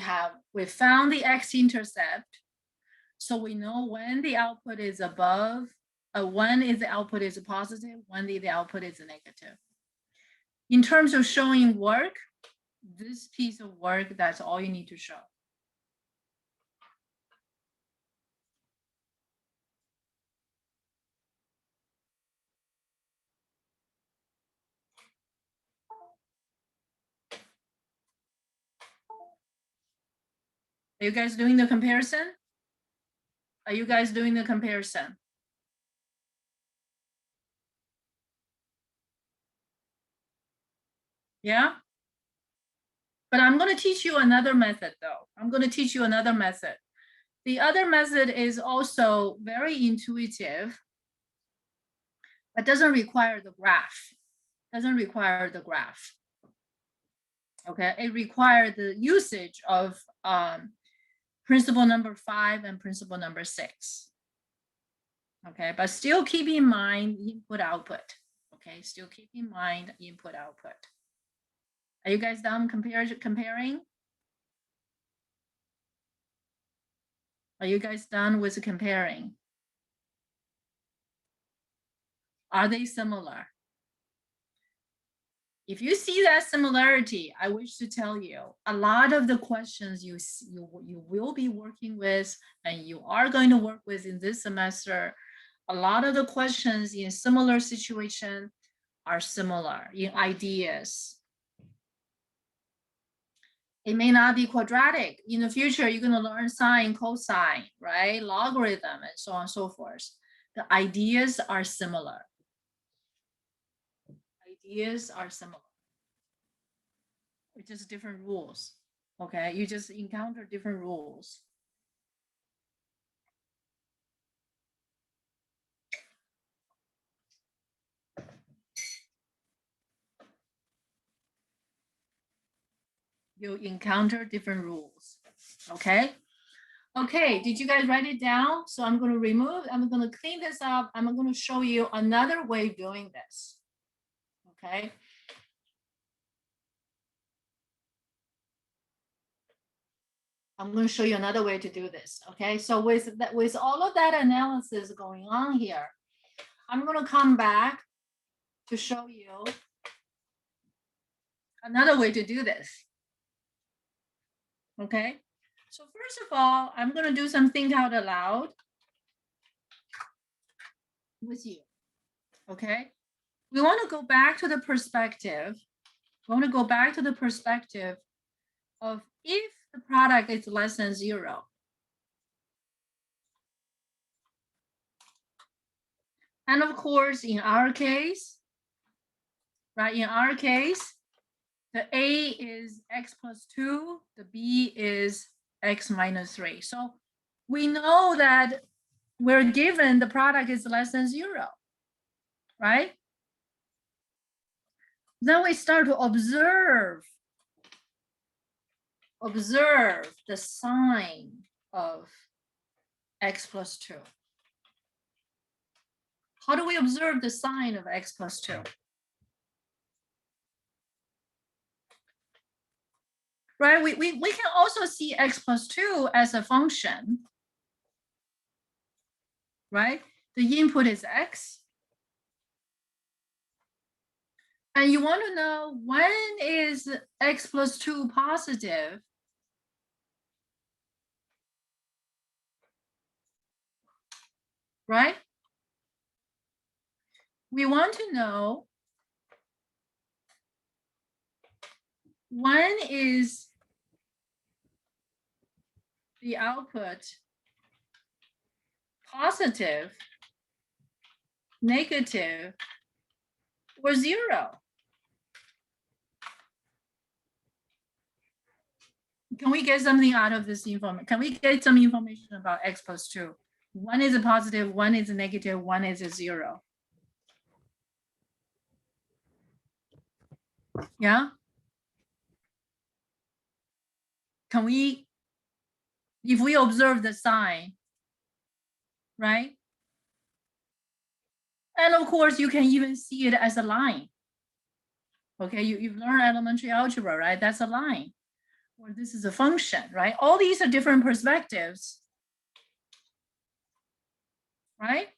found the X-intercept. So we know when the output is above, when is the output is positive, when the output is negative. In terms of showing work, this piece of work, that's all you need to show. Are you guys doing the comparison? Are you guys doing the comparison? Yeah? But I'm going to teach you another method though. I'm going to teach you another method. The other method is also very intuitive, but doesn't require the graph. Doesn't require the graph. Okay, it requires the usage of principle number 5 and principle number 6. Okay, but still keep in mind input output. Okay, still keep in mind input output. Are you guys done comparing? Are you guys done with comparing? Are they similar? If you see that similarity, I wish to tell you, a lot of the questions you will be working with and you are going to work with in this semester, a lot of the questions in similar situation are similar in ideas. It may not be quadratic. In the future, you're going to learn sine, cosine, right? Logarithm, and so on and so forth. The ideas are similar. Ideas are similar. It's just different rules. Okay, you just encounter different rules. You encounter different rules. Okay. Okay, did you guys write it down? So I'm going to clean this up. I'm going to show you another way of doing this. Okay. I'm going to show you another way to do this. Okay, so with all of that analysis going on here, I'm going to come back to show you another way to do this. Okay, so first of all, I'm going to do some think out aloud with you. Okay, we want to go back to the perspective. We want to go back to the perspective of if the product is less than 0. And of course, in our case, right, in our case, the A is x plus 2, the B is x minus 3. So we know that we're given the product is less than 0, right? Then we start to observe the sign of x plus 2. How do we observe the sign of x plus 2? Right, we can also see x plus 2 as a function, right? The input is x. And you want to know when is x plus 2 positive? Right? We want to know when is the output positive, negative, or 0. Can we get something out of this information? Can we get some information about x plus 2? One is a positive, one is a negative, one is a 0. Yeah? Can we, if we observe the sign, right? And of course, you can even see it as a line. Okay, you've learned elementary algebra, right? That's a line. Or this is a function, right? All these are different perspectives, right?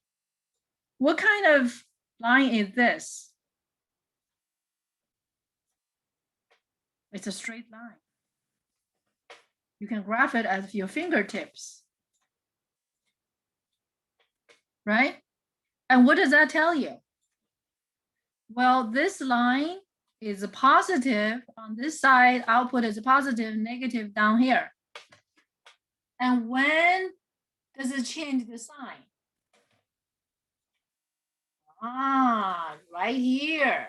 What kind of line is this? It's a straight line. You can graph it at your fingertips, right? And what does that tell you? Well, this line is a positive on this side, output is a positive, negative down here. And when does it change the sign? Ah, right here.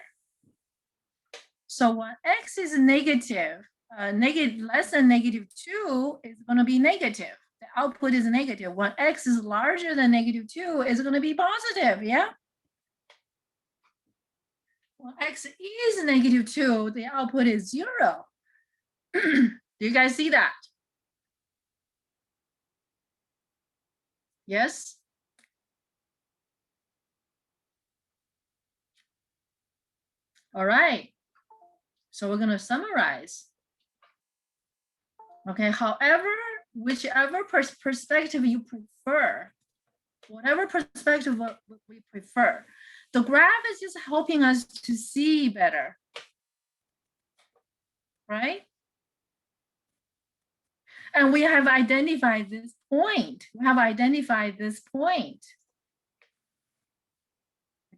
So when x is negative, less than -2 is going to be negative. The output is negative. When x is larger than -2, it's going to be positive, yeah? When x is -2, the output is 0. Do you guys see that? Yes? All right. So we're going to summarize. Okay, however, whichever perspective you prefer, whatever perspective we prefer, the graph is just helping us to see better, right? And we have identified this point. We have identified this point.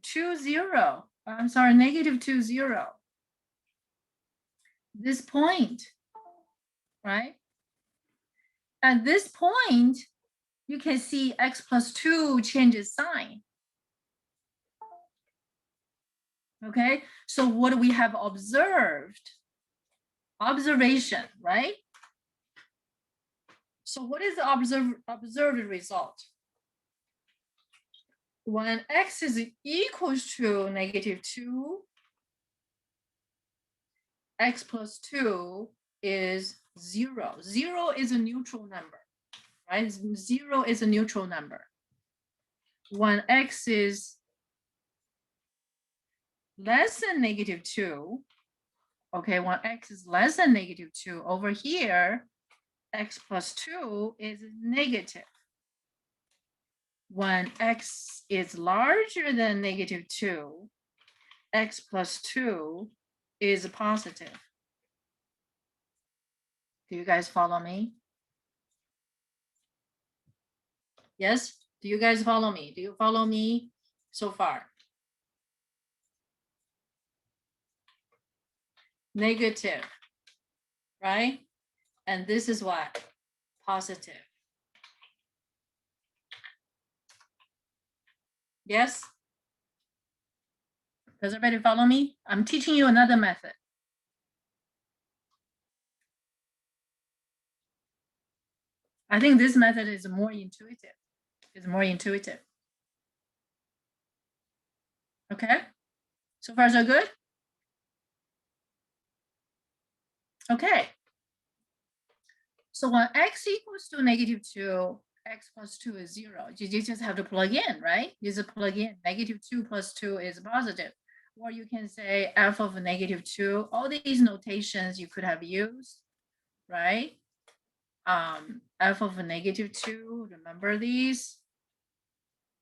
2, 0. I'm sorry, -2, 0. This point, right? At this point, you can see x plus 2 changes sign. Okay, so what do we have observed? Observation, right? So what is the observed result? When x is equals to -2, x plus 2 is 0. 0 is a neutral number, right? 0 is a neutral number. When x is less than -2, okay, when x is less than -2, over here, x plus 2 is negative. When x is larger than -2, x plus 2 is positive. Do you guys follow me? Yes? Do you guys follow me? Do you follow me so far? Negative, right? And this is what? Positive. Yes? Does everybody follow me? I'm teaching you another method. I think this method is more intuitive. It's more intuitive. Okay? So far, so good? Okay. So when x equals to -2, x plus 2 is 0. You just have to plug in, right? You just plug in. -2 plus 2 is positive. Or you can say f of -2. All these notations you could have used, right? F of -2, remember these,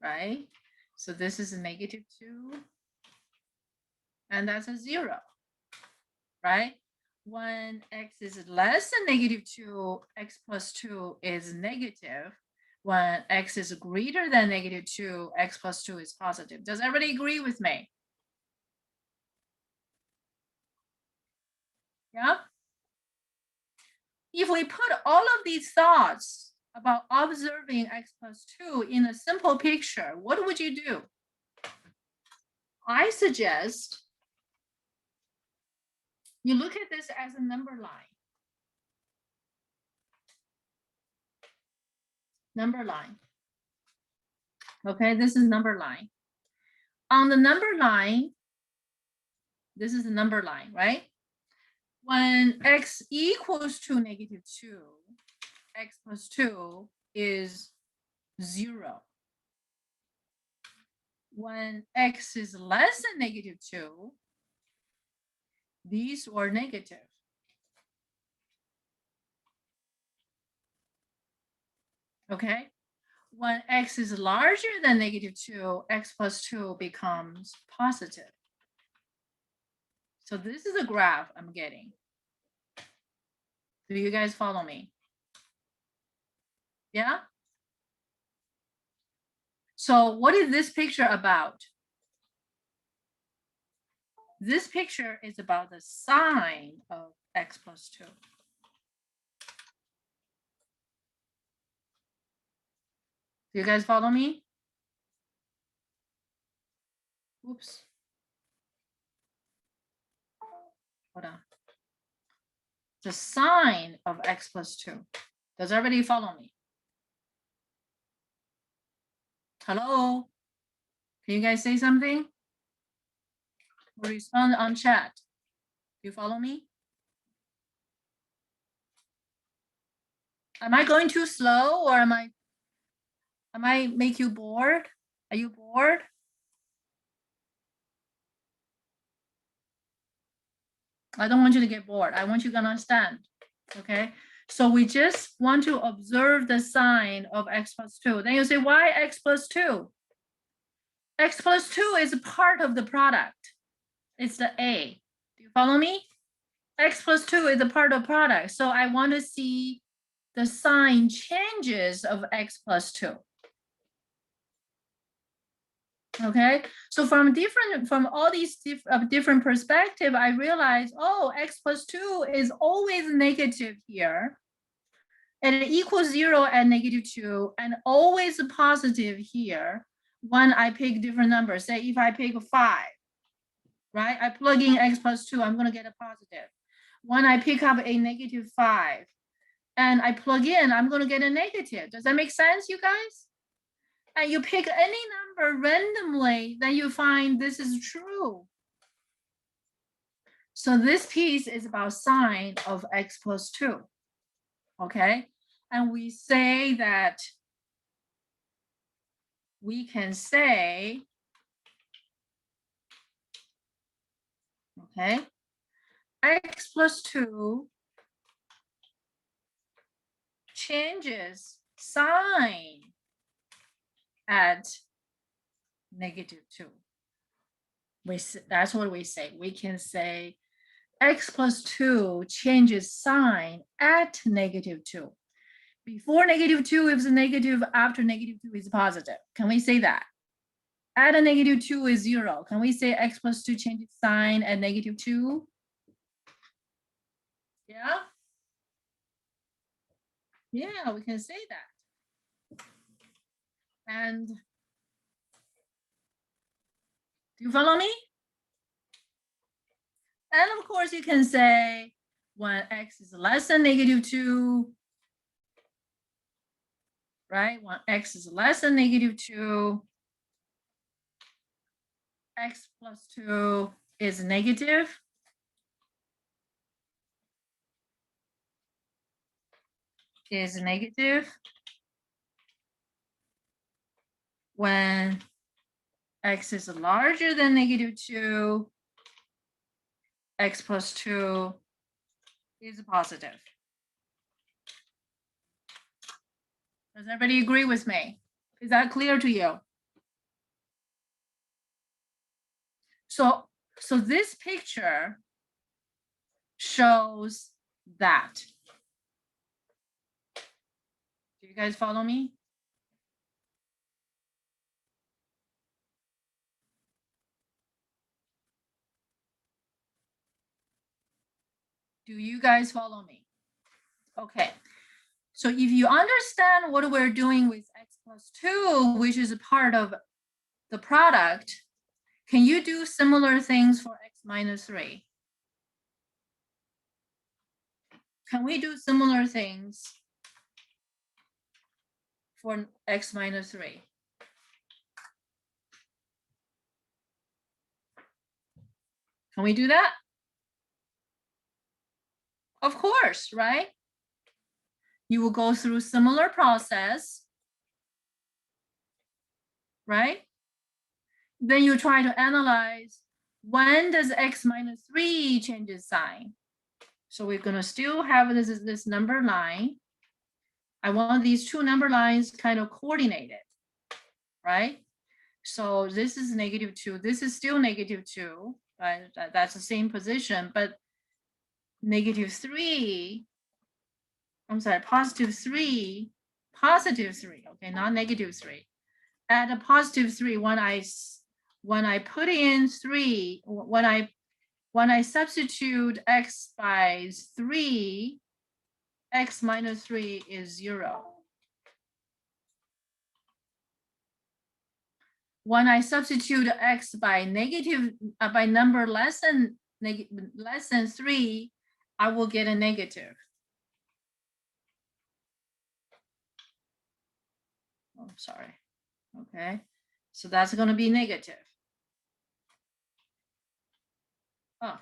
right? So this is a -2, and that's a 0, right? When x is less than -2, x plus 2 is negative. When x is greater than -2, x plus 2 is positive. Does everybody agree with me? Yeah? If we put all of these thoughts about observing x plus 2 in a simple picture, what would you do? I suggest you look at this as a number line. Number line. Okay, this is number line. On the number line, this is the number line, right? When x equals to -2, x plus 2 is 0. When x is less than -2, these were negative. Okay? When x is larger than -2, x plus 2 becomes positive. So this is a graph I'm getting. Do you guys follow me? Yeah? So what is this picture about? This picture is about the sign of x plus 2. Do you guys follow me? Oops. Hold on. The sign of x plus 2. Does everybody follow me? Hello? Can you guys say something? Or respond on chat. Do you follow me? Am I going too slow, or am I make you bored? Are you bored? I don't want you to get bored. I want you to understand. Okay. So we just want to observe the sign of x plus 2. Then you say, why x plus 2? X plus 2 is a part of the product. It's the A. Do you follow me? X plus 2 is a part of product. So I want to see the sign changes of x plus 2. Okay, so from all these different perspective, I realized, oh, x plus 2 is always negative here, and it equals 0 at -2, and always positive here when I pick different numbers. Say if I pick 5, right? I plug in x plus 2, I'm going to get a positive. When I pick up a -5 and I plug in, I'm going to get a negative. Does that make sense, you guys? And you pick any number randomly, then you find this is true. So this piece is about sign of x plus 2. Okay, and we say that we can say, okay, x plus 2 changes sign at -2. That's what we say. We can say x plus 2 changes sign at -2. Before -2 is negative, after -2 is positive. Can we say that? At a -2 is 0. Can we say x plus 2 changes sign at -2? Yeah? Yeah, we can say that. And do you follow me? And of course, you can say when x is less than -2, right? When x is less than -2, x plus 2 is negative. Is negative. when x is larger than -2, x plus 2 is positive. Does everybody agree with me? Is that clear to you? So this picture shows that. Do you guys follow me? Do you guys follow me? Okay. So if you understand what we're doing with x plus 2, which is a part of the product, can you do similar things for x minus 3? Can we do similar things for x minus 3? Can we do that? Of course, right? You will go through similar process, right? Then you try to analyze when does x minus 3 change its sign. So we're going to still have this number line. I want these two number lines kind of coordinated, right? So this is -2. This is still -2, right? That's the same position, but -3, I'm sorry, +3, +3, okay, not -3. At a +3, when I put in 3, when I substitute x by 3, x minus 3 is 0. When I substitute x by by number less than 3, I will get a negative. Oh, sorry. Okay, so that's going to be negative. Oh,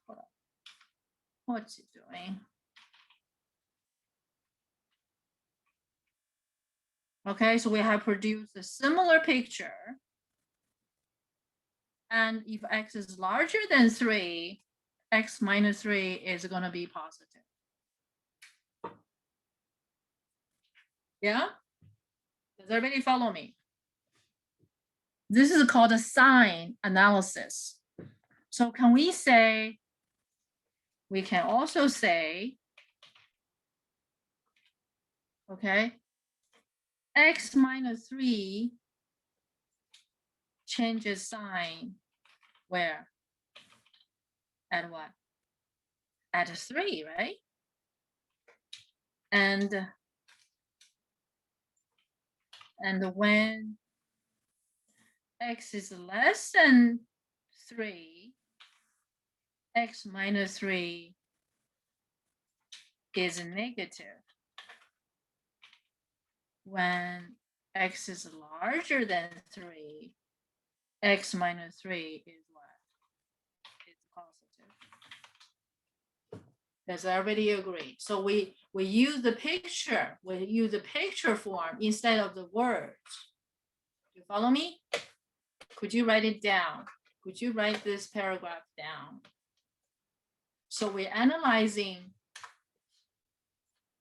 hold on. What's it doing? Okay, so we have produced a similar picture. And if x is larger than 3, x minus 3 is going to be positive. Yeah? Does everybody follow me? This is called a sign analysis. So can we say, we can also say, okay, x minus 3 changes sign where? At what? At 3, right? And when x is less than 3, x minus 3 is negative. When x is larger than 3, x minus 3 is what? It's positive. Does everybody agree? So we use the picture. We use the picture form instead of the words. You follow me? Could you write it down? Could you write this paragraph down? So we're analyzing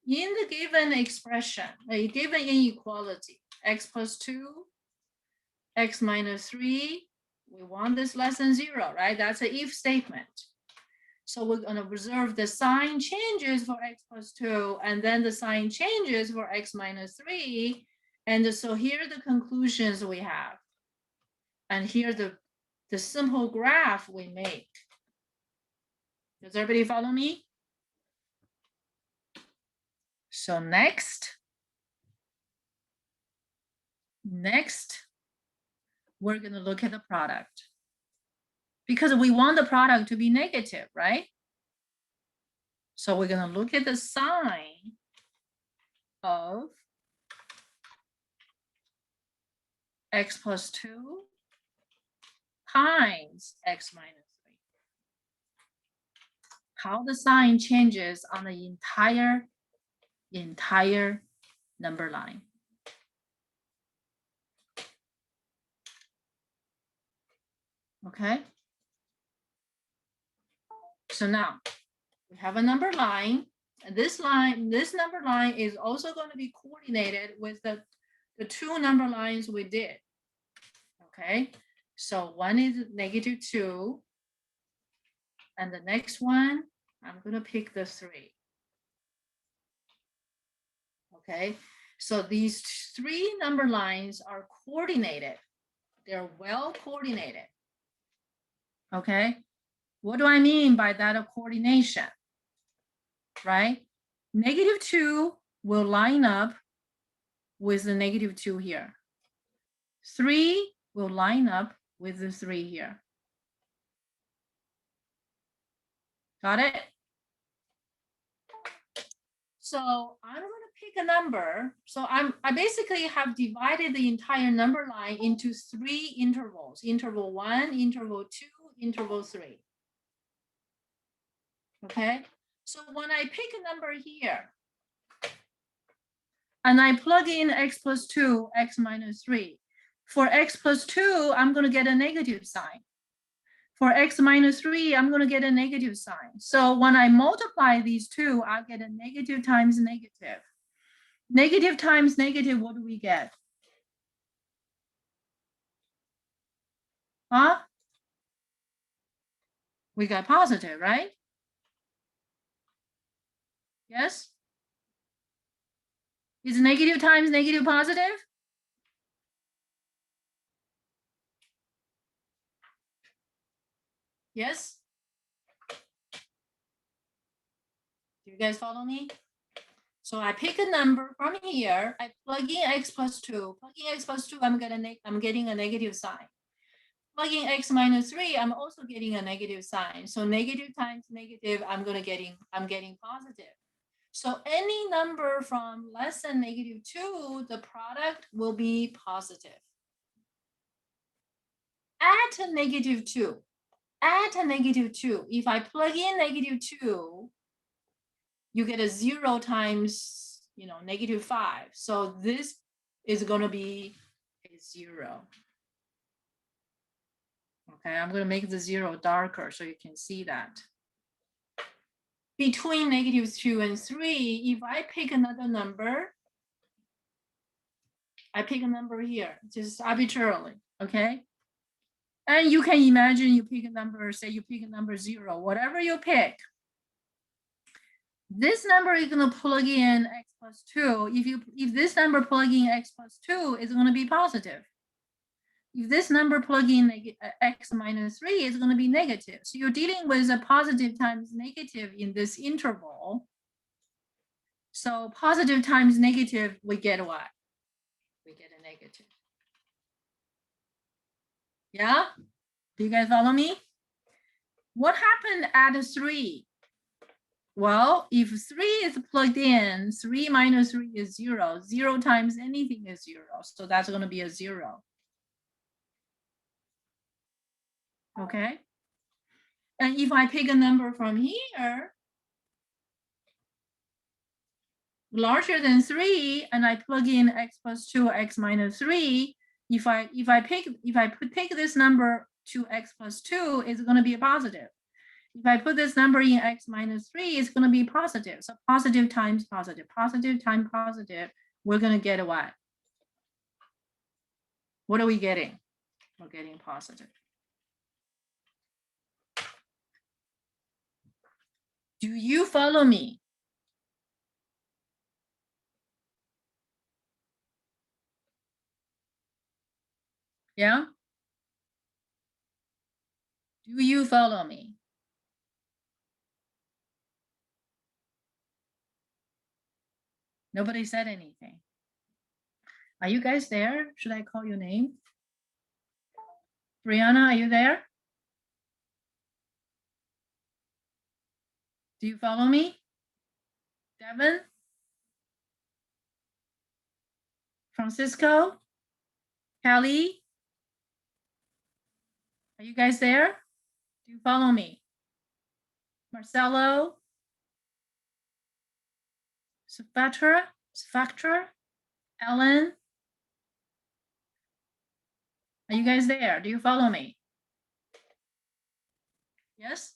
in the given expression, a given inequality, x plus 2, x minus 3, we want this less than 0, right? That's an if statement. So we're going to observe the sign changes for x plus 2, and then the sign changes for x minus 3. And so here are the conclusions we have. And here the simple graph we make. Does everybody follow me? So next, we're going to look at the product. Because we want the product to be negative, right? So we're going to look at the sign of x plus 2 times x minus 3. How the sign changes on the entire number line. Okay. So now we have a number line. And this number line is also going to be coordinated with the two number lines we did. Okay. So one is -2. And the next one, I'm going to pick the 3. Okay. So these 3 number lines are coordinated. They're well coordinated. Okay. What do I mean by that coordination? Right? -2 will line up with the -2 here. 3 will line up with the 3 here. Got it? So I'm going to pick a number. So I basically have divided the entire number line into 3 intervals. Interval 1, interval 2, interval 3. Okay. So when I pick a number here, and I plug in x plus 2, x minus 3. For x plus 2, I'm going to get a negative sign. For x minus 3, I'm going to get a negative sign. So when I multiply these two, I'll get a negative times negative. Negative times negative, what do we get? Huh? We got positive, right? Yes? Is negative times negative positive? Yes? Do you guys follow me? So I pick a number from here, I plug in x plus 2. Plugging x plus 2, I'm getting a negative sign. Plugging x minus 3, I'm also getting a negative sign. So negative times negative, I'm getting positive. So any number from less than -2, the product will be positive. At a -2, if I plug in -2, you get a 0 times, -5. So this is going to be a 0. Okay, I'm going to make the 0 darker so you can see that. Between -2 and 3, if I pick another number, I pick a number here, just arbitrarily, okay? And you can imagine you pick a number, say you pick a number 0, whatever you pick. This number is going to plug in x plus 2. If this number plugging x plus 2 is going to be positive. If this number plug in x minus 3 is going to be negative. So you're dealing with a positive times negative in this interval. So positive times negative, we get what? We get a negative. Yeah? Do you guys follow me? What happened at 3? Well, if 3 is plugged in, 3 minus 3 is 0. 0 times anything is 0. So that's going to be a 0. Okay. And if I pick a number from here, larger than 3, and I plug in x plus 2, x minus 3, if I pick this number to x plus 2, it's going to be a positive. If I put this number in x minus 3, it's going to be positive. So positive times positive, positive times positive, we're going to get a what? What are we getting? We're getting positive. Do you follow me? Yeah? Do you follow me? Nobody said anything. Are you guys there? Should I call your name? Brianna, are you there? Do you follow me? Devin? Francisco? Kelly? Are you guys there? Do you follow me? Marcelo? Spectra? Ellen? Are you guys there? Do you follow me? Yes?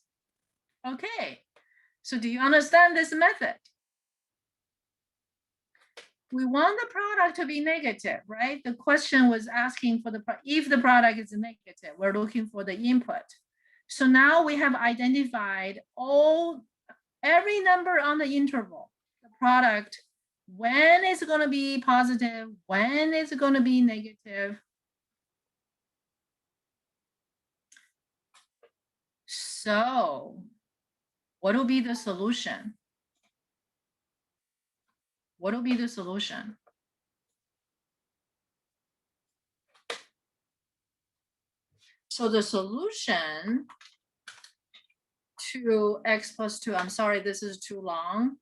Okay. So do you understand this method? We want the product to be negative, right? The question was asking for if the product is negative, we're looking for the input. So now we have identified every number on the interval, the product, when it's going to be positive, when it's going to be negative. So what will be the solution? What will be the solution? So the solution to x plus 2, I'm sorry, this is too long.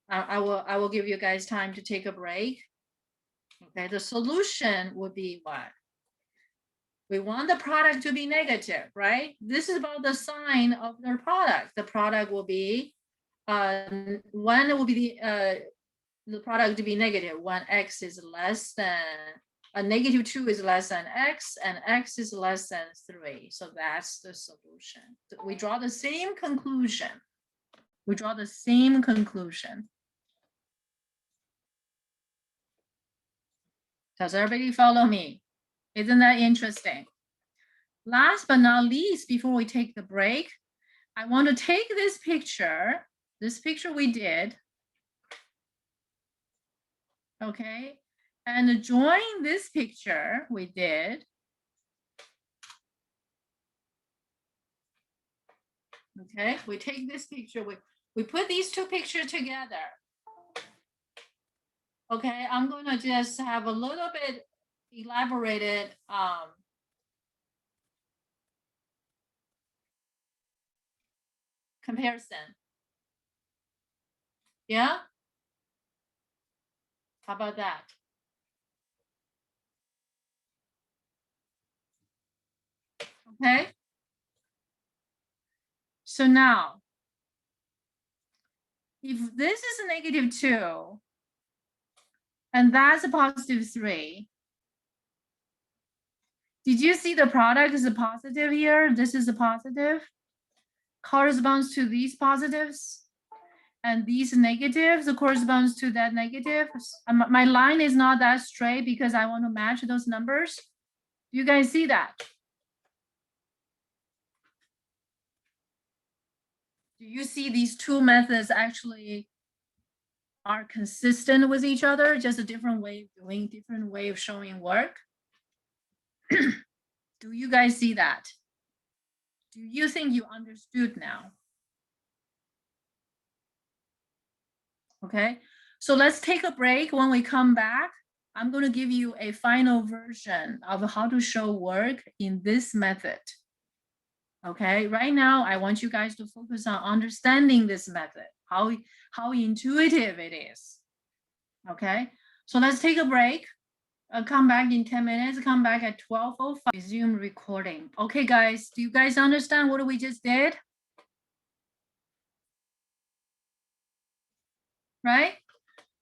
I will give you guys time to take a break. Okay, the solution would be what? We want the product to be negative, right? This is about the sign of the product. The product will be, one will be the product to be negative when x is less than, negative 2 is less than x, and x is less than 3. So that's the solution. We draw the same conclusion. We draw the same conclusion. Does everybody follow me? Isn't that interesting? Last but not least, before we take the break, I want to take this picture we did, okay, and join this picture we did. Okay, we take this picture, we put these two pictures together. Okay, I'm going to just have a little bit elaborated comparison. Yeah? How about that? Okay. So now, if this is a negative 2, and that's a positive 3, did you see the product is a positive here? This is a positive, corresponds to these positives, and these negatives corresponds to that negative. My line is not that straight because I want to match those numbers. You guys see that? Do you see these two methods actually are consistent with each other, just a different way of doing, different way of showing work? Do you guys see that? Do you think you understood now? Okay, so let's take a break. When we come back, I'm going to give you a final version of how to show work in this method. Okay, right now I want you guys to focus on understanding this method, how intuitive it is. Okay, so let's take a break. I'll come back in 10 minutes, come back at 12:05, resume recording. Okay, guys, do you guys understand what we just did? Right?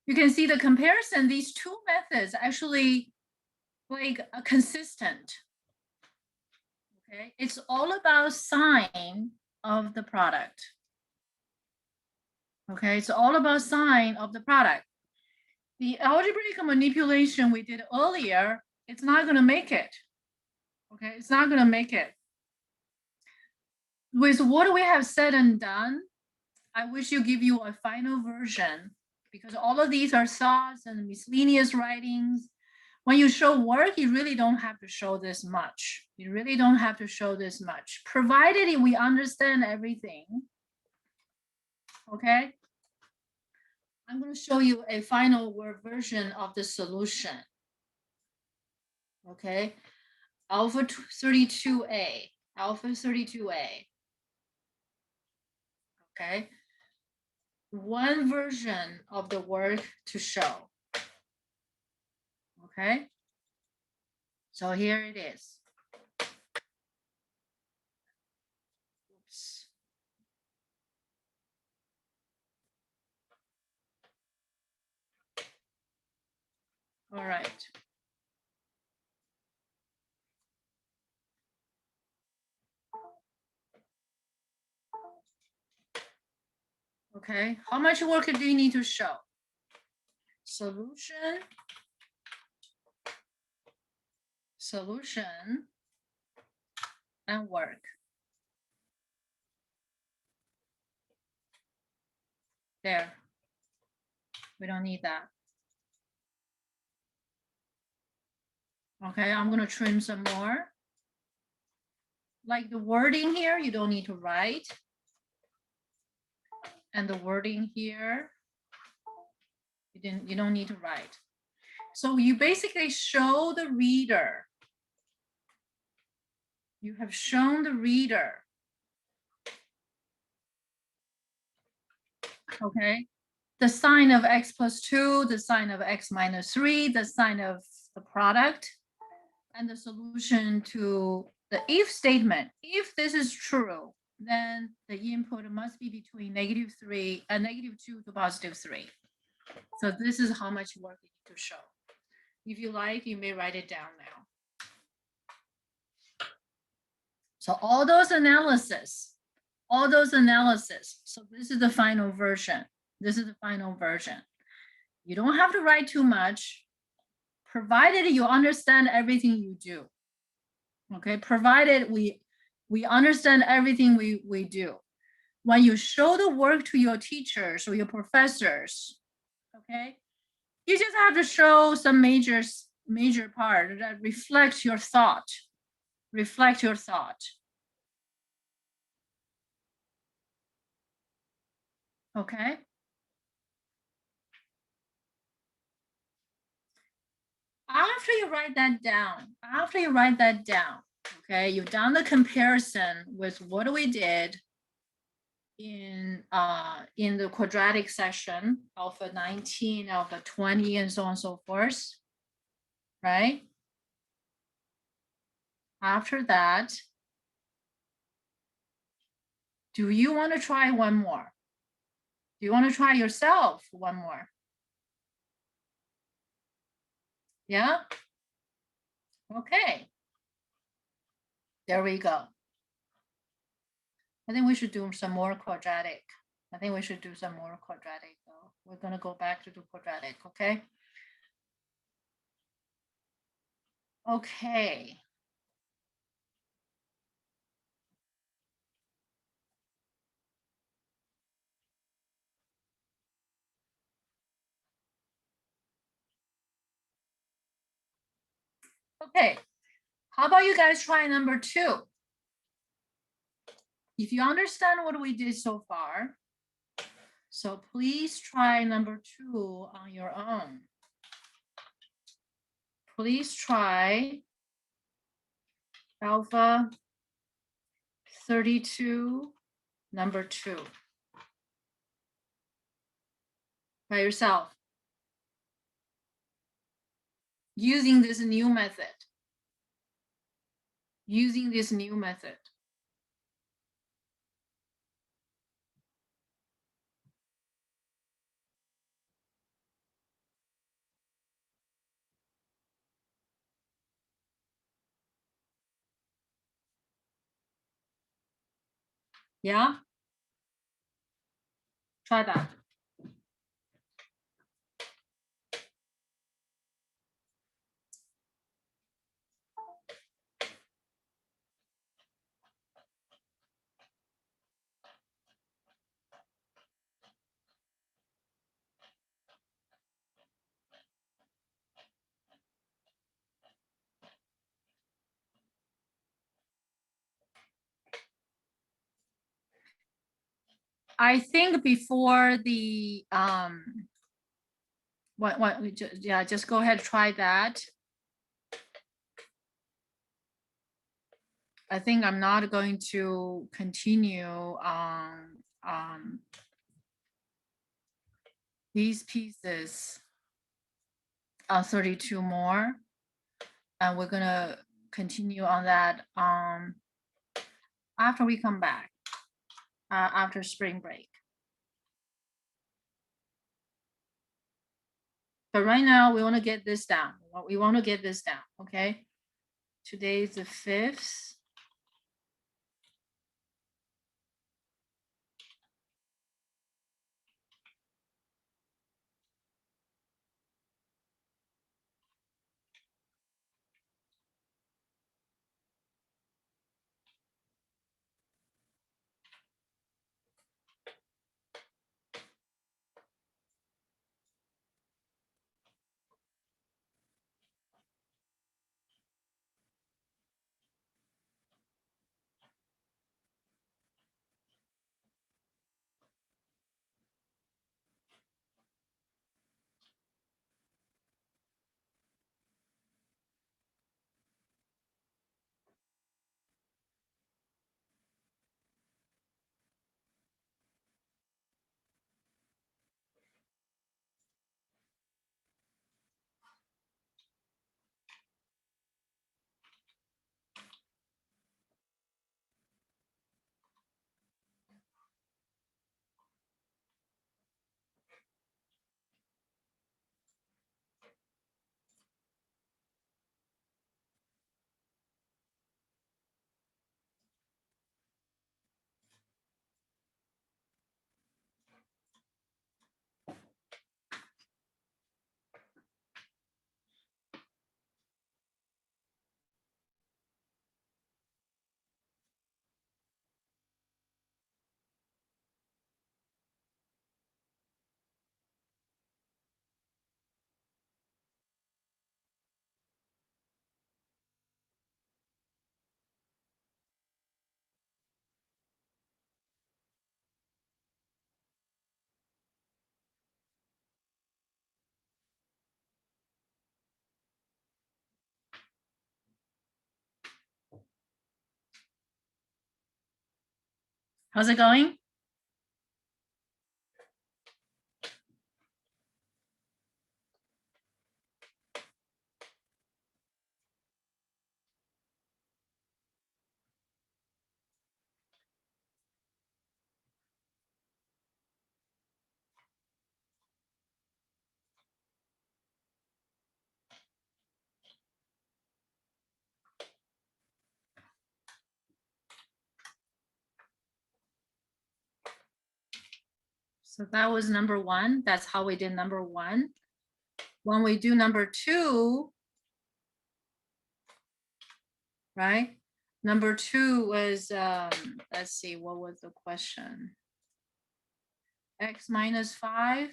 You can see the comparison, these two methods actually like consistent. Okay, it's all about sign of the product. Okay, it's all about sign of the product. The algebraic manipulation we did earlier, it's not going to make it. Okay, it's not going to make it. With what we have said and done, I wish you give you a final version, because all of these are thoughts and miscellaneous writings. When you show work, you really don't have to show this much. You really don't have to show this much, provided we understand everything. Okay. I'm going to show you a final word version of the solution. Okay. Alpha 32A, alpha 32A. Okay. One version of the work to show. Okay. So here it is. Oops. All right. Okay, how much work do you need to show? Solution, and work. There, we don't need that. Okay, I'm gonna trim some more. Like the wording here, you don't need to write. And the wording here, you don't need to write. So you basically show the reader. You have shown the reader. Okay, the sign of x plus 2, the sign of x minus 3, the sign of the product, and the solution to the if statement. If this is true, then the input must be between -3 and -2 to +3. So this is how much work you need to show. If you like, you may write it down now. So all those analysis. So this is the final version. This is the final version. You don't have to write too much, provided you understand everything you do. Okay, provided we understand everything we do. When you show the work to your teachers or your professors, okay, you just have to show some major part that reflects your thought. Reflect your thought. Okay. After you write that down, okay, you've done the comparison with what we did in the quadratic section, alpha 19, alpha 20, and so on and so forth, right? After that, do you want to try one more? Do you want to try yourself one more? Yeah? Okay. There we go. I think we should do some more quadratic. We're going to go back to the quadratic, okay? Okay. Okay. How about you guys try number 2? If you understand what we did so far, so please try number 2 on your own. Please try alpha 32, number 2. By yourself. Using this new method. Yeah? Try that. I think before the just go ahead, try that. I think I'm not going to continue on these pieces on 32 more, and we're gonna continue on that after we come back after spring break. But right now we want to get this down. Okay? Today is the 5th. How's it going? So that was number one. That's how we did number one. When we do number two, right? Number two was, let's see, what was the question? X minus 5,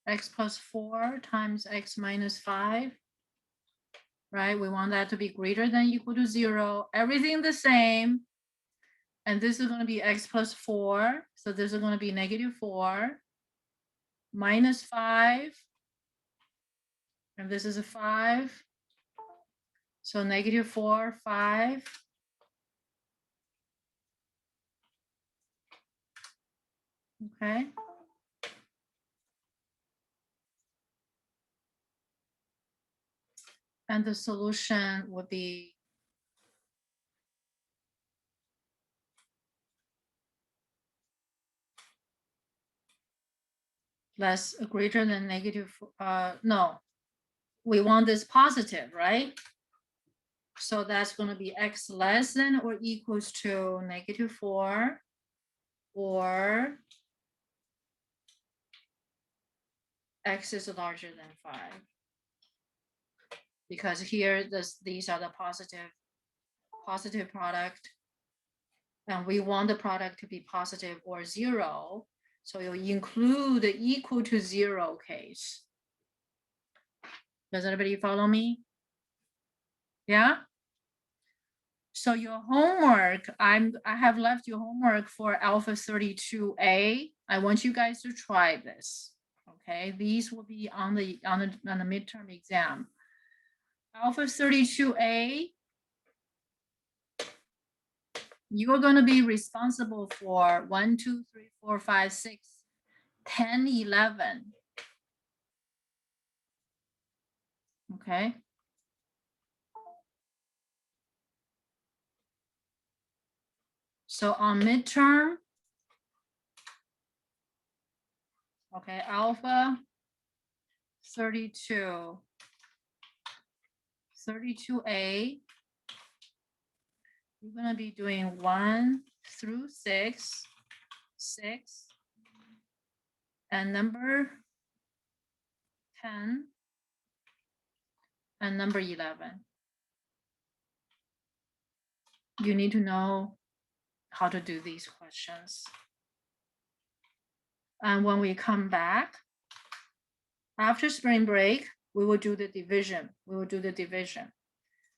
X plus 4 times X minus 5, right? We want that to be greater than or equal to 0. Everything the same. And this is going to be X plus 4. So this is going to be -4, minus 5. And this is a 5. So -4, 5. Okay. And the solution would be less greater than no, we want this positive, right? So that's going to be X less than or equals to -4 or X is larger than 5. Because here these are the positive product, and we want the product to be positive or 0. So you include the equal to 0 case. Does everybody follow me? Yeah. So your homework, I have left your homework for alpha 32A. I want you guys to try this. Okay, these will be on the midterm exam. Alpha 32A, you are going to be responsible for 1, 2, 3, 4, 5, 6, 10, 11. Okay. So on midterm, okay, alpha 32, 32A, you're going to be doing 1 through 6, 6, and number 10, and number 11. You need to know how to do these questions. And when we come back, after spring break, we will do the division.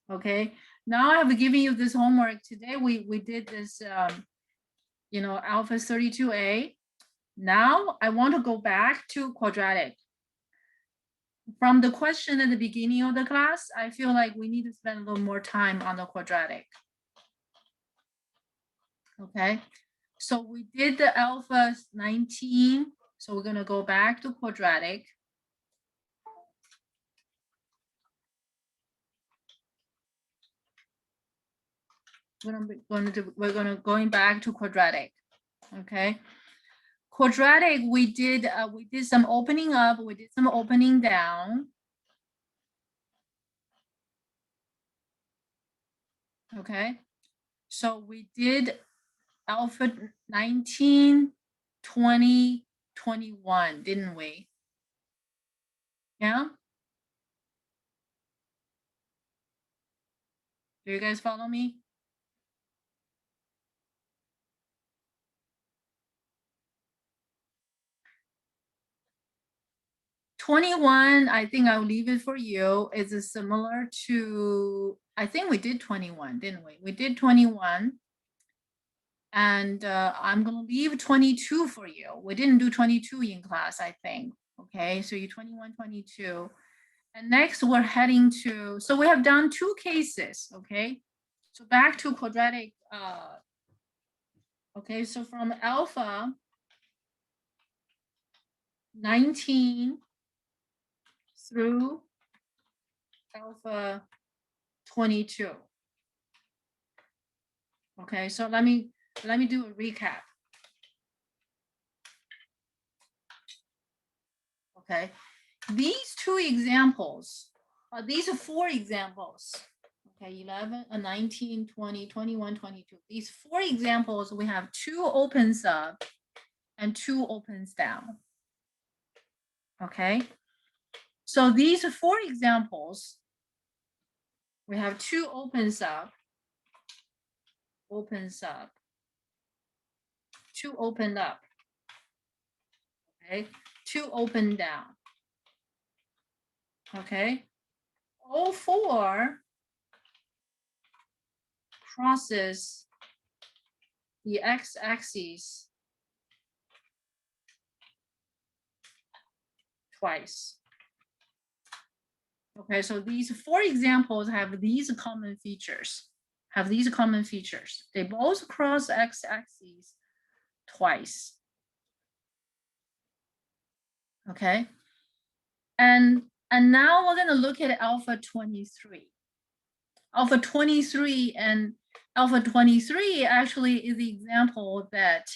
Okay. Now I have given you this homework today. We did this, alpha 32A. Now I want to go back to quadratic. From the question at the beginning of the class, I feel like we need to spend a little more time on the quadratic. Okay. So we did the alpha 19. So we're going to go back to quadratic. We're going back to quadratic. Okay. Quadratic, we did some opening up, we did some opening down. Okay. So we did alpha 19, 20, 21, didn't we? Yeah. Do you guys follow me? $21, I think I'll leave it for you. It's similar to, I think we did 21, didn't we? We did 21. And I'm going to leave 22 for you. We didn't do 22 in class, I think. Okay, so you 21, 22. And next we're heading to, so we have done 2 cases, okay? So back to quadratic Okay, so from alpha 19 through alpha 22. Okay, so let me do a recap. Okay, these two examples, these are 4 examples. Okay, 11, 19, 20, 21, 22. These 4 examples, we have 2 opens up and 2 opens down. Okay, so these 4 examples, we have 2 opens up, 2 opened up. Okay, 2 open down. Okay, all 4 crosses the x-axis twice. Okay, so these 4 examples have these common features. They both cross x-axis twice. Okay, and now we're going to look at alpha 23. Alpha 23 and alpha 23 actually is the example that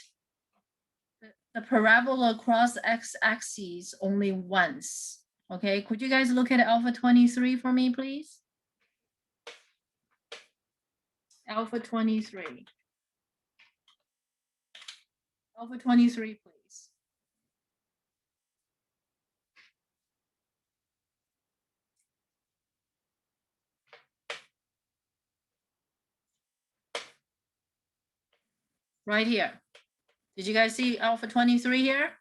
the parabola cross x-axis only once. Okay, could you guys look at alpha 23 for me, please? Alpha 23. Alpha 23, please. Right here. Did you guys see alpha 23 here?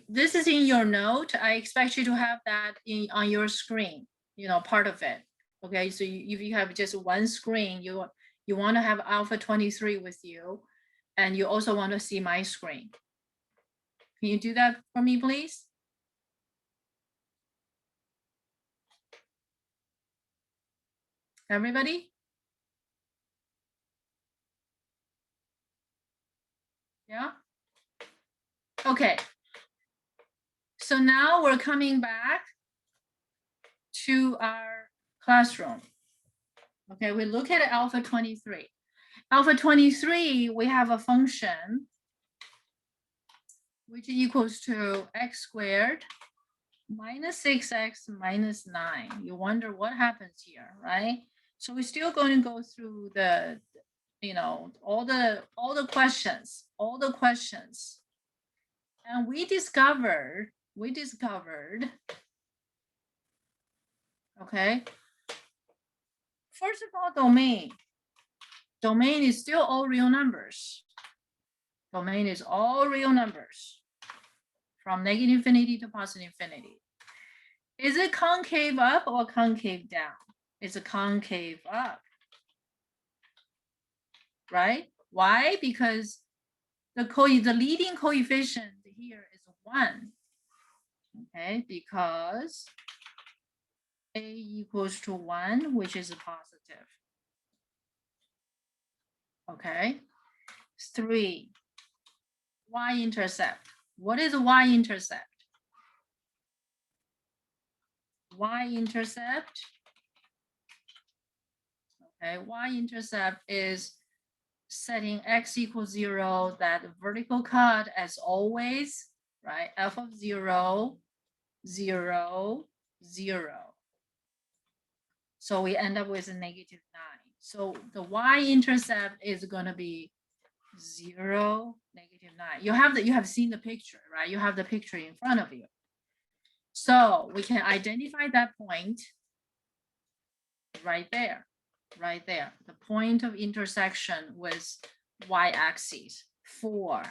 This is in your note. I expect you to have that on your screen, you know, part of it. Okay, so if you have just one screen, you want to have alpha 23 with you, and you also want to see my screen. Can you do that for me, please? Everybody? Yeah? Okay. So now we're coming back to our classroom. Okay, we look at alpha 23. Alpha 23, we have a function which equals to x squared minus 6x minus 9. You wonder what happens here, right? So we're still going to go through the, you know, all the questions, and we discovered, okay, first of all, domain is still all real numbers. Domain is all real numbers from negative infinity to positive infinity. Is it concave up or concave down? It's a concave up, right? Why? Because the leading coefficient here is 1. Okay, because a equals to 1, which is a positive. Okay, 3. Y-intercept. What is Y-intercept? Y-intercept. Okay, Y-intercept is setting x equals 0, that vertical cut as always, right? F of 0, 0, 0. So we end up with a negative 9. So the Y-intercept is going to be 0, negative 9. You have seen the picture, right? You have the picture in front of you. So we can identify that point right there, the point of intersection with y-axis for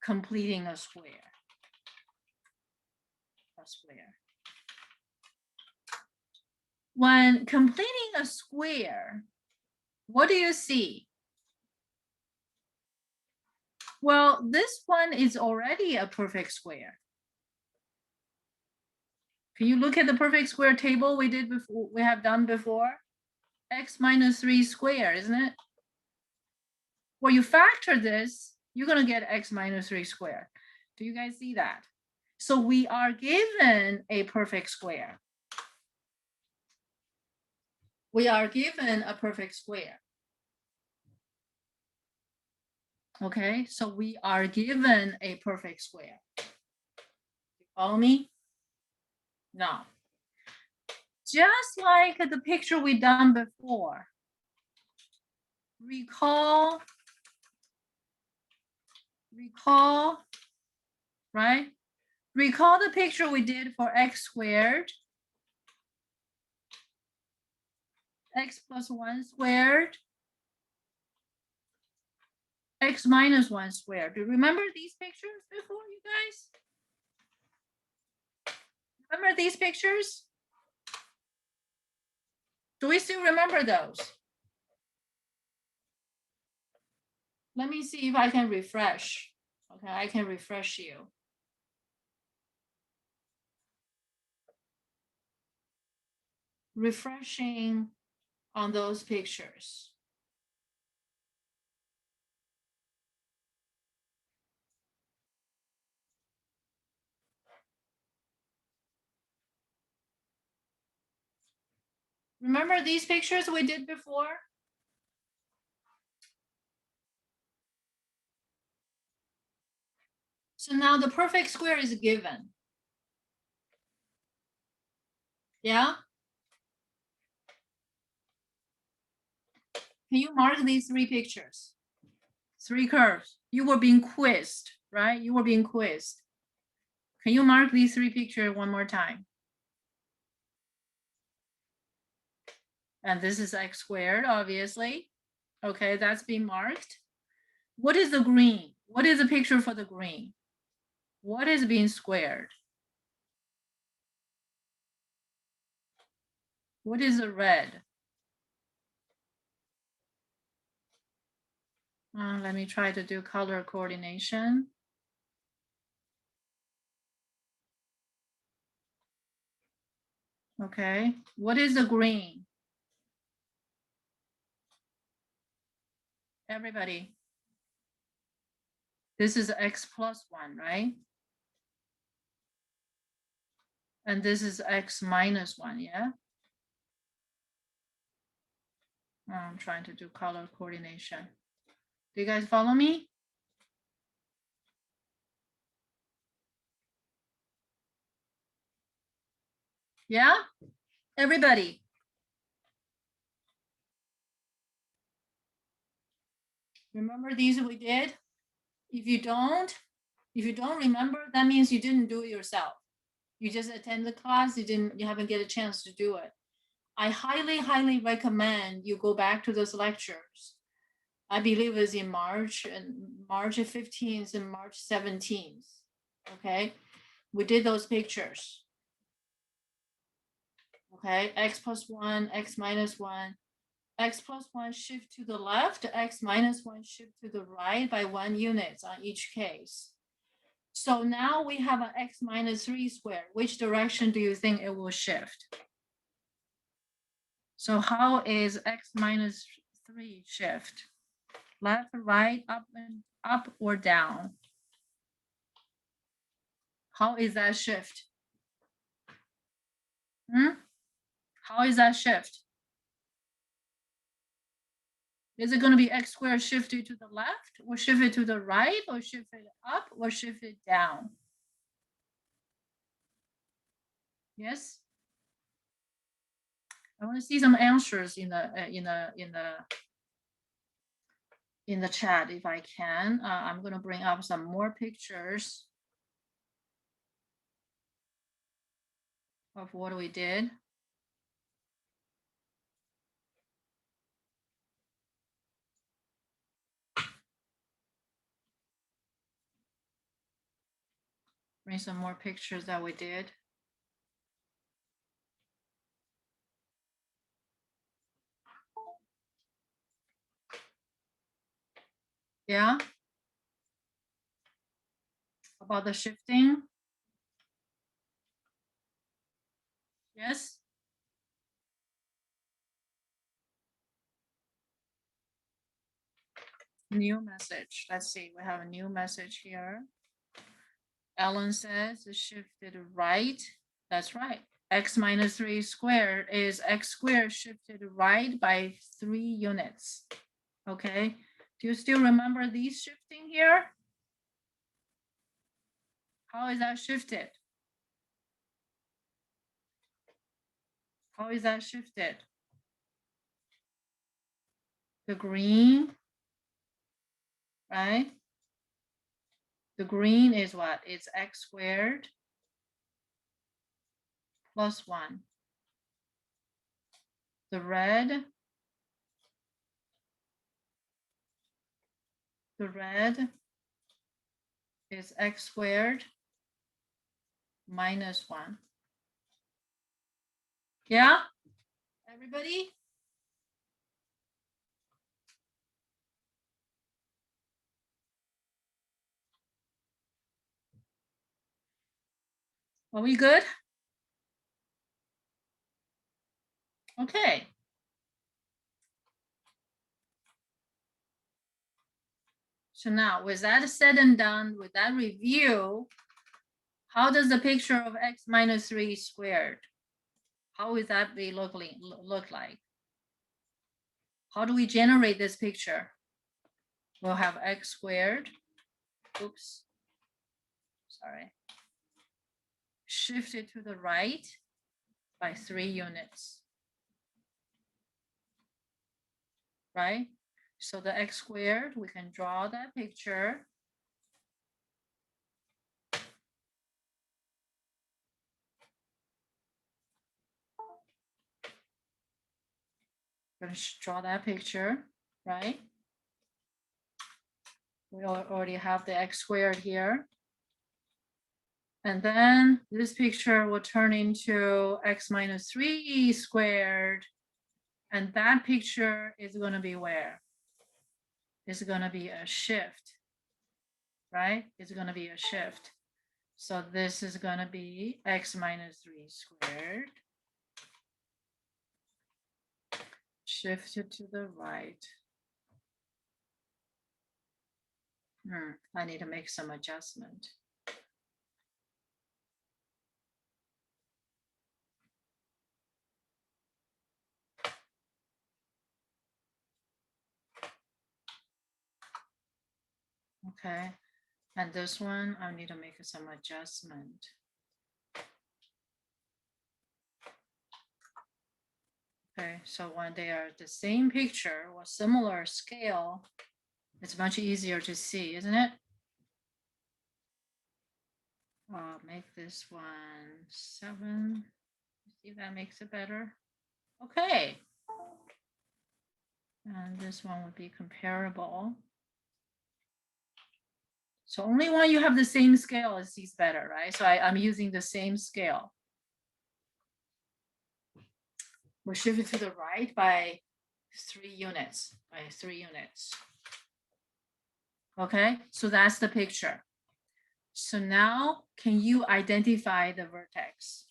completing a square. When completing a square, what do you see? Well, this one is already a perfect square. Can you look at the perfect square table we have done before? X minus 3 squared, isn't it? When you factor this, you're going to get x minus 3 squared. Do you guys see that? So we are given a perfect square. We are given a perfect square. Okay, so we are given a perfect square. Follow me? No. Just like the picture we done before. Recall, right? Recall the picture we did for x squared, x plus 1 squared, x minus 1 squared. Do you remember these pictures before, you guys? Remember these pictures? Do we still remember those? Let me see if I can refresh. Okay, I can refresh you. Refreshing on those pictures. Remember these pictures we did before? So now the perfect square is given. Yeah? Can you mark these 3 pictures? 3 curves. You were being quizzed, right? You were being quizzed. Can you mark these 3 pictures one more time? And this is x squared, obviously. Okay, that's being marked. What is the green? What is the picture for the green? What is being squared? What is the red? Let me try to do color coordination. Okay, what is the green? Everybody. This is x plus 1, right? And this is x minus 1, yeah? I'm trying to do color coordination. Do you guys follow me? Yeah? Everybody. Remember these we did? If you don't remember, that means you didn't do it yourself. You just attend the class, you haven't get a chance to do it. I highly recommend you go back to those lectures. I believe it's in March 15th and March 17th. Okay, we did those pictures. Okay, x plus 1, x minus 1, x plus 1 shift to the left, x minus 1 shift to the right by 1 unit on each case. So now we have an x minus 3 squared. Which direction do you think it will shift? So how is x minus 3 shift? Left, right, up or down? How is that shift? How is that shift? Is it going to be x squared shifted to the left, or shifted to the right, or shifted up, or shifted down? Yes. I want to see some answers in the chat if I can. I'm going to bring up some more pictures of what we did. Bring some more pictures that we did. Yeah. About the shifting. Yes. New message. Let's see. We have a new message here. Ellen says it shifted right. That's right. X minus 3 squared is x squared shifted right by 3 units. Okay. Do you still remember these shifting here? How is that shifted? How is that shifted? The green, right? The green is what? It's x squared plus 1. The red is x squared minus 1. Yeah? Everybody? Are we good? Okay. So now with that said and done, with that review, how does the picture of x minus 3 squared? How is that be look like? How do we generate this picture? We'll have x squared, oops, sorry, shifted to the right by 3 units, right? So the x squared, we can draw that picture. We're going to draw that picture, right? We already have the x squared here. And then this picture will turn into x minus 3 squared. And that picture is going to be where? It's going to be a shift, right? It's going to be a shift. So this is going to be x minus 3 squared. Shifted to the right. I need to make some adjustment. Okay, and this one, I need to make some adjustment. Okay, so when they are the same picture or similar scale, it's much easier to see, isn't it? Make this one 7. See if that makes it better. Okay. And this one would be comparable. So only when you have the same scale, it sees better, right? So I'm using the same scale. We're shifted to the right by 3 units, Okay, so that's the picture. So now, can you identify the vertex?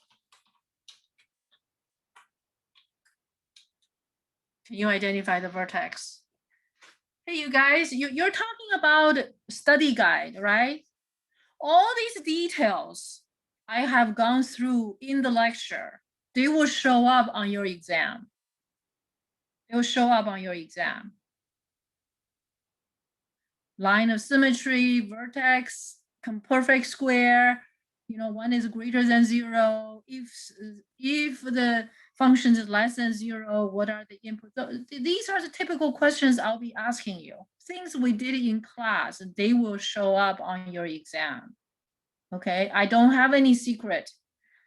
Can you identify the vertex? Hey, you guys, you're talking about study guide, right? All these details I have gone through in the lecture, they will show up on your exam. They will show up on your exam. Line of symmetry, vertex, perfect square, one is greater than 0. If the function is less than 0, what are the inputs? These are the typical questions I'll be asking you. Things we did in class, they will show up on your exam. Okay, I don't have any secret,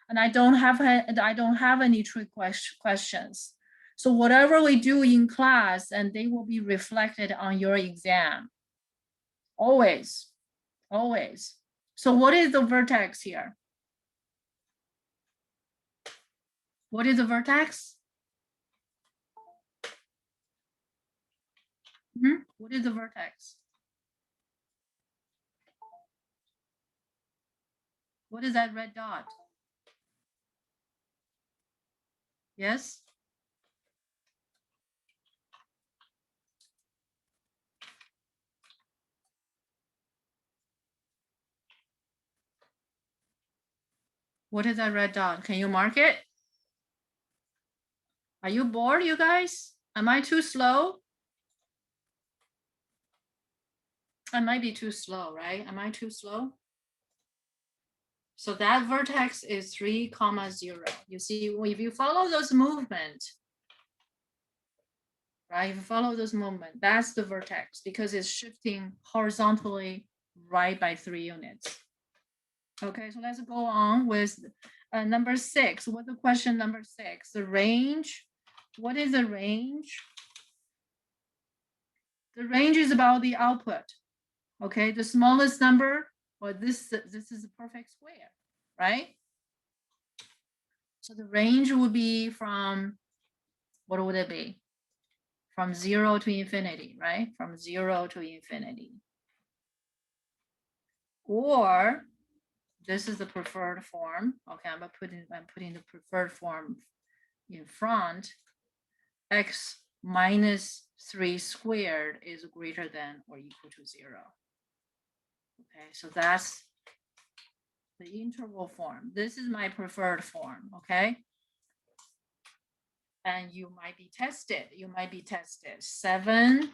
and I don't have any trick questions. So whatever we do in class, and they will be reflected on your exam. Always, always. So what is the vertex here? What is the vertex? What is the vertex? What is that red dot? Yes? What is that red dot? Can you mark it? Are you bored, you guys? Am I too slow? I might be too slow, right? Am I too slow? So that vertex is 3, 0. You see, if you follow those movement, right? If you follow this movement, that's the vertex because it's shifting horizontally right by 3 units. Okay, so let's go on with number 6. What's the question number 6? The range. What is the range? The range is about the output. Okay, the smallest number, or this is a perfect square, right? So the range would be from, what would it be? From 0 to infinity, right? From 0 to infinity. Or this is the preferred form. Okay, I'm putting the preferred form in front. X minus 3 squared is greater than or equal to 0. Okay, so that's the interval form. This is my preferred form, okay? And you might be tested. 7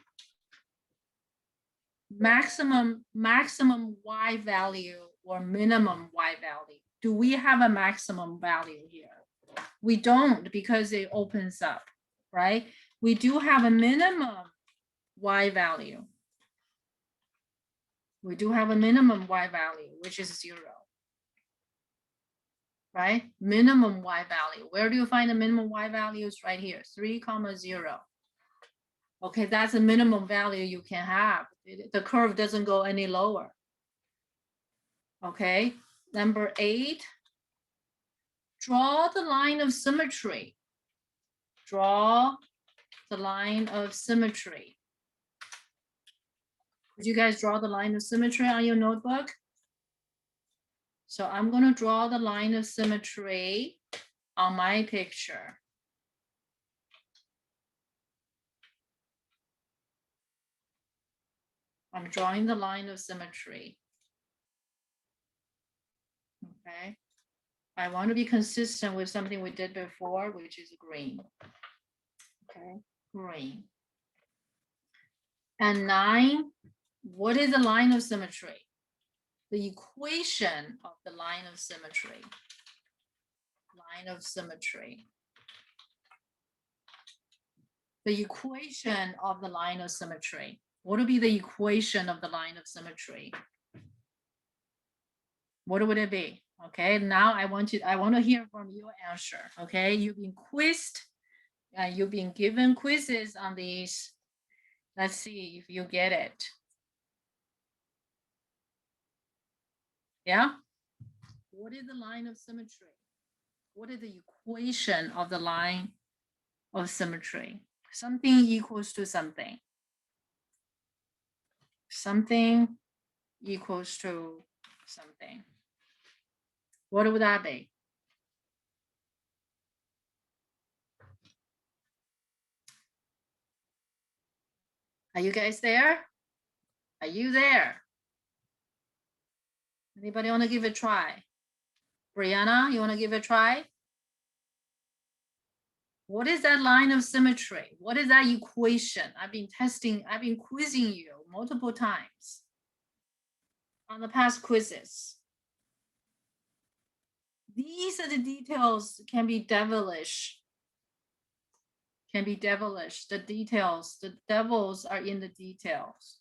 maximum y value or minimum y value. Do we have a maximum value here? We don't because it opens up, right? We do have a minimum y value. We do have a minimum y value, which is 0. Right? Minimum y value. Where do you find the minimum y values? Right here, 3, 0. Okay, that's a minimum value you can have. The curve doesn't go any lower. Okay, number 8, draw the line of symmetry. Draw the line of symmetry. Did you guys draw the line of symmetry on your notebook? So I'm going to draw the line of symmetry on my picture. I'm drawing the line of symmetry. Okay. I want to be consistent with something we did before, which is green. Okay, green. And 9, what is the line of symmetry? The equation of the line of symmetry. Line of symmetry. The equation of the line of symmetry. What would be the equation of the line of symmetry? What would it be? Okay, now I want to hear from your answer. Okay, you've been quizzed. You've been given quizzes on these. Let's see if you get it. Yeah. What is the line of symmetry? What is the equation of the line of symmetry? Something equals to something. Something equals to something. What would that be? Are you guys there? Are you there? Anybody want to give it a try? Brianna, you want to give it a try? What is that line of symmetry? What is that equation? I've been quizzing you multiple times on the past quizzes. These are the details can be devilish. The details, the devils are in the details.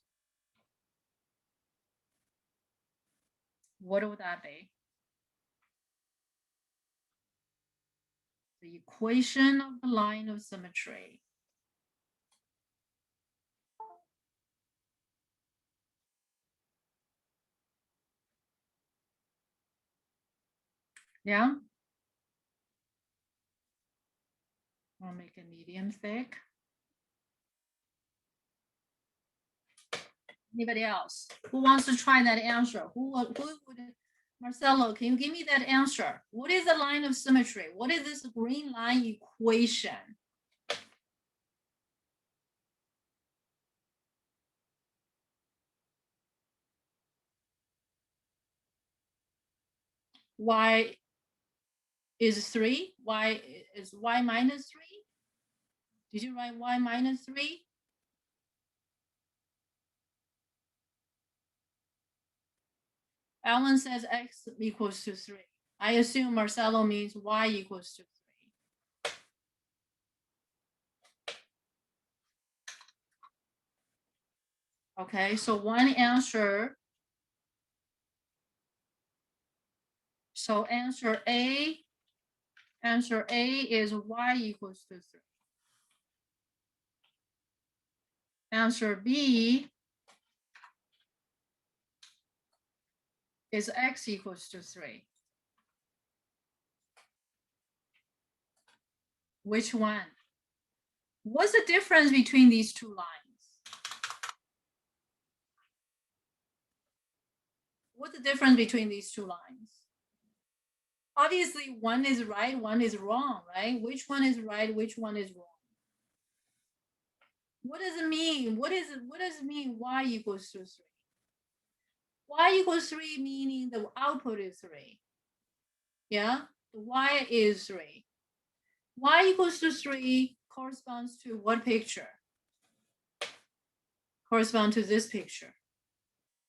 What would that be? The equation of the line of symmetry. Yeah. I'll make it medium thick. Anybody else? Who wants to try that answer? Who would, Marcelo, can you give me that answer? What is the line of symmetry? What is this green line equation? Y is 3. Y is y minus 3. Did you write y minus 3? Alan says x equals to 3. I assume Marcelo means y equals to 3. Okay, so one answer. So answer A is y equals to 3. Answer B is x equals to 3. Which one? What's the difference between these two lines? What's the difference between these two lines? Obviously, one is right, one is wrong, right? Which one is right, which one is wrong? What does it mean? What does it mean y equals to 3? Y equals 3 meaning the output is 3. Yeah, the y is 3. Y equals to 3 corresponds to what picture? Correspond to this picture.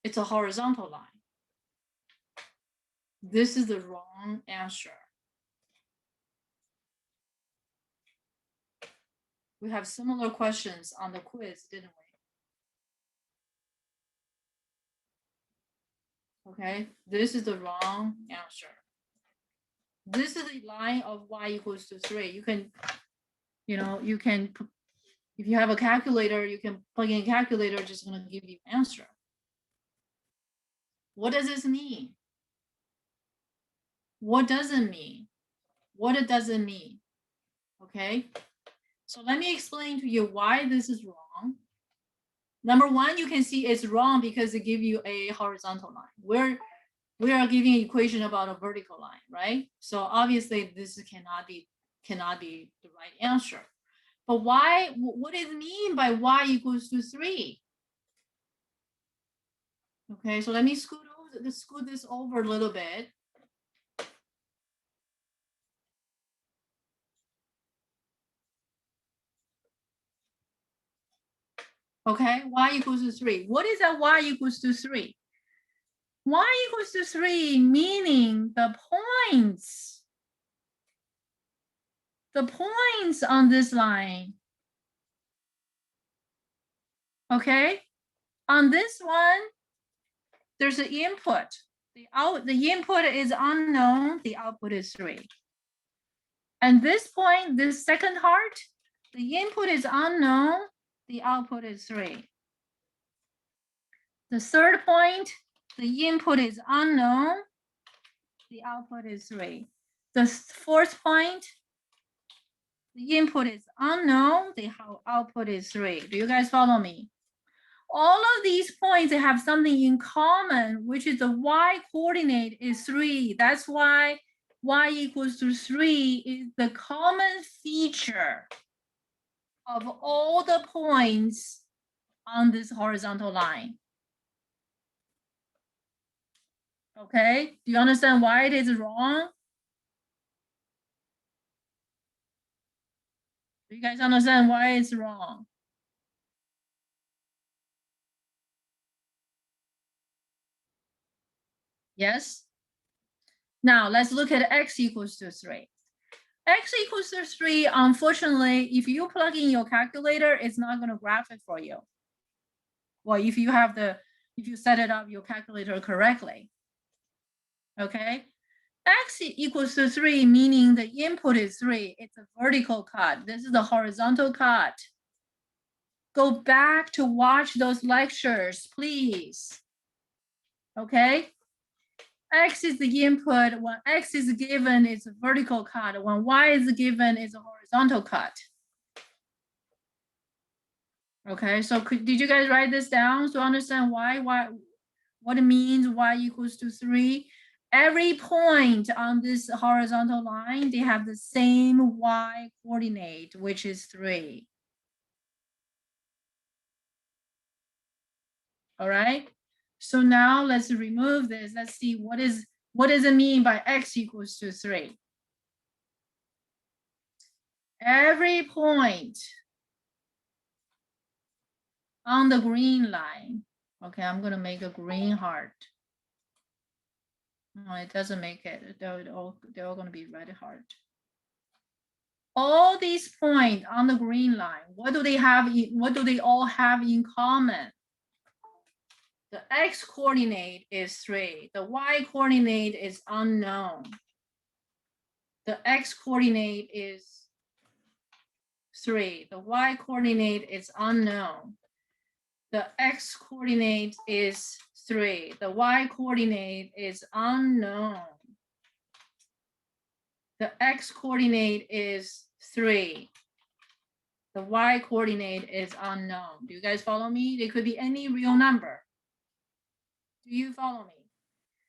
It's a horizontal line. This is the wrong answer. We have similar questions on the quiz, didn't we? Okay, this is the wrong answer. This is the line of y equals to 3. You can, if you have a calculator, you can plug in a calculator, just gonna give you an answer. What does this mean? What does it mean? What it doesn't mean? Okay, so let me explain to you why this is wrong. Number one, you can see it's wrong because it gives you a horizontal line. We are giving an equation about a vertical line, right? So obviously this cannot be the right answer. But why? What does it mean by y equals to 3? Okay, so let me scoot this over a little bit. Okay, y equals to 3. What is that y equals to 3? Y equals to 3 meaning the points on this line. Okay, on this one, there's an input. The input is unknown, the output is 3. And this point, this second heart, the input is unknown, the output is 3. The third point, the input is unknown, the output is 3. The fourth point, the input is unknown, the output is 3. Do you guys follow me? All of these points have something in common, which is the y coordinate is 3. That's why y equals to 3 is the common feature of all the points on this horizontal line. Okay, do you understand why it is wrong? Do you guys understand why it's wrong? Yes? Now let's look at x equals to 3. X equals to 3, unfortunately, if you plug in your calculator, it's not going to graph it for you. Well, if you set it up your calculator correctly. Okay? X equals to 3, meaning the input is 3. It's a vertical cut. This is a horizontal cut. Go back to watch those lectures, please. Okay? X is the input. When X is given, it's a vertical cut. When Y is given, it's a horizontal cut. Okay, so did you guys write this down to understand what it means y equals to 3? Every point on this horizontal line, they have the same y coordinate, which is 3. All right, so now let's remove this. Let's see what does it mean by x equals to 3? every point on the green line. Okay, I'm gonna make a green heart. No, it doesn't make it. They're all gonna be red heart. All these points on the green line, what do they have? What do they all have in common? The x coordinate is 3. The y coordinate is unknown. The x coordinate is 3. The y coordinate is unknown. The x coordinate is 3. The y coordinate is unknown. The x coordinate is 3. The y coordinate is unknown. Do you guys follow me? They could be any real number. Do you follow me?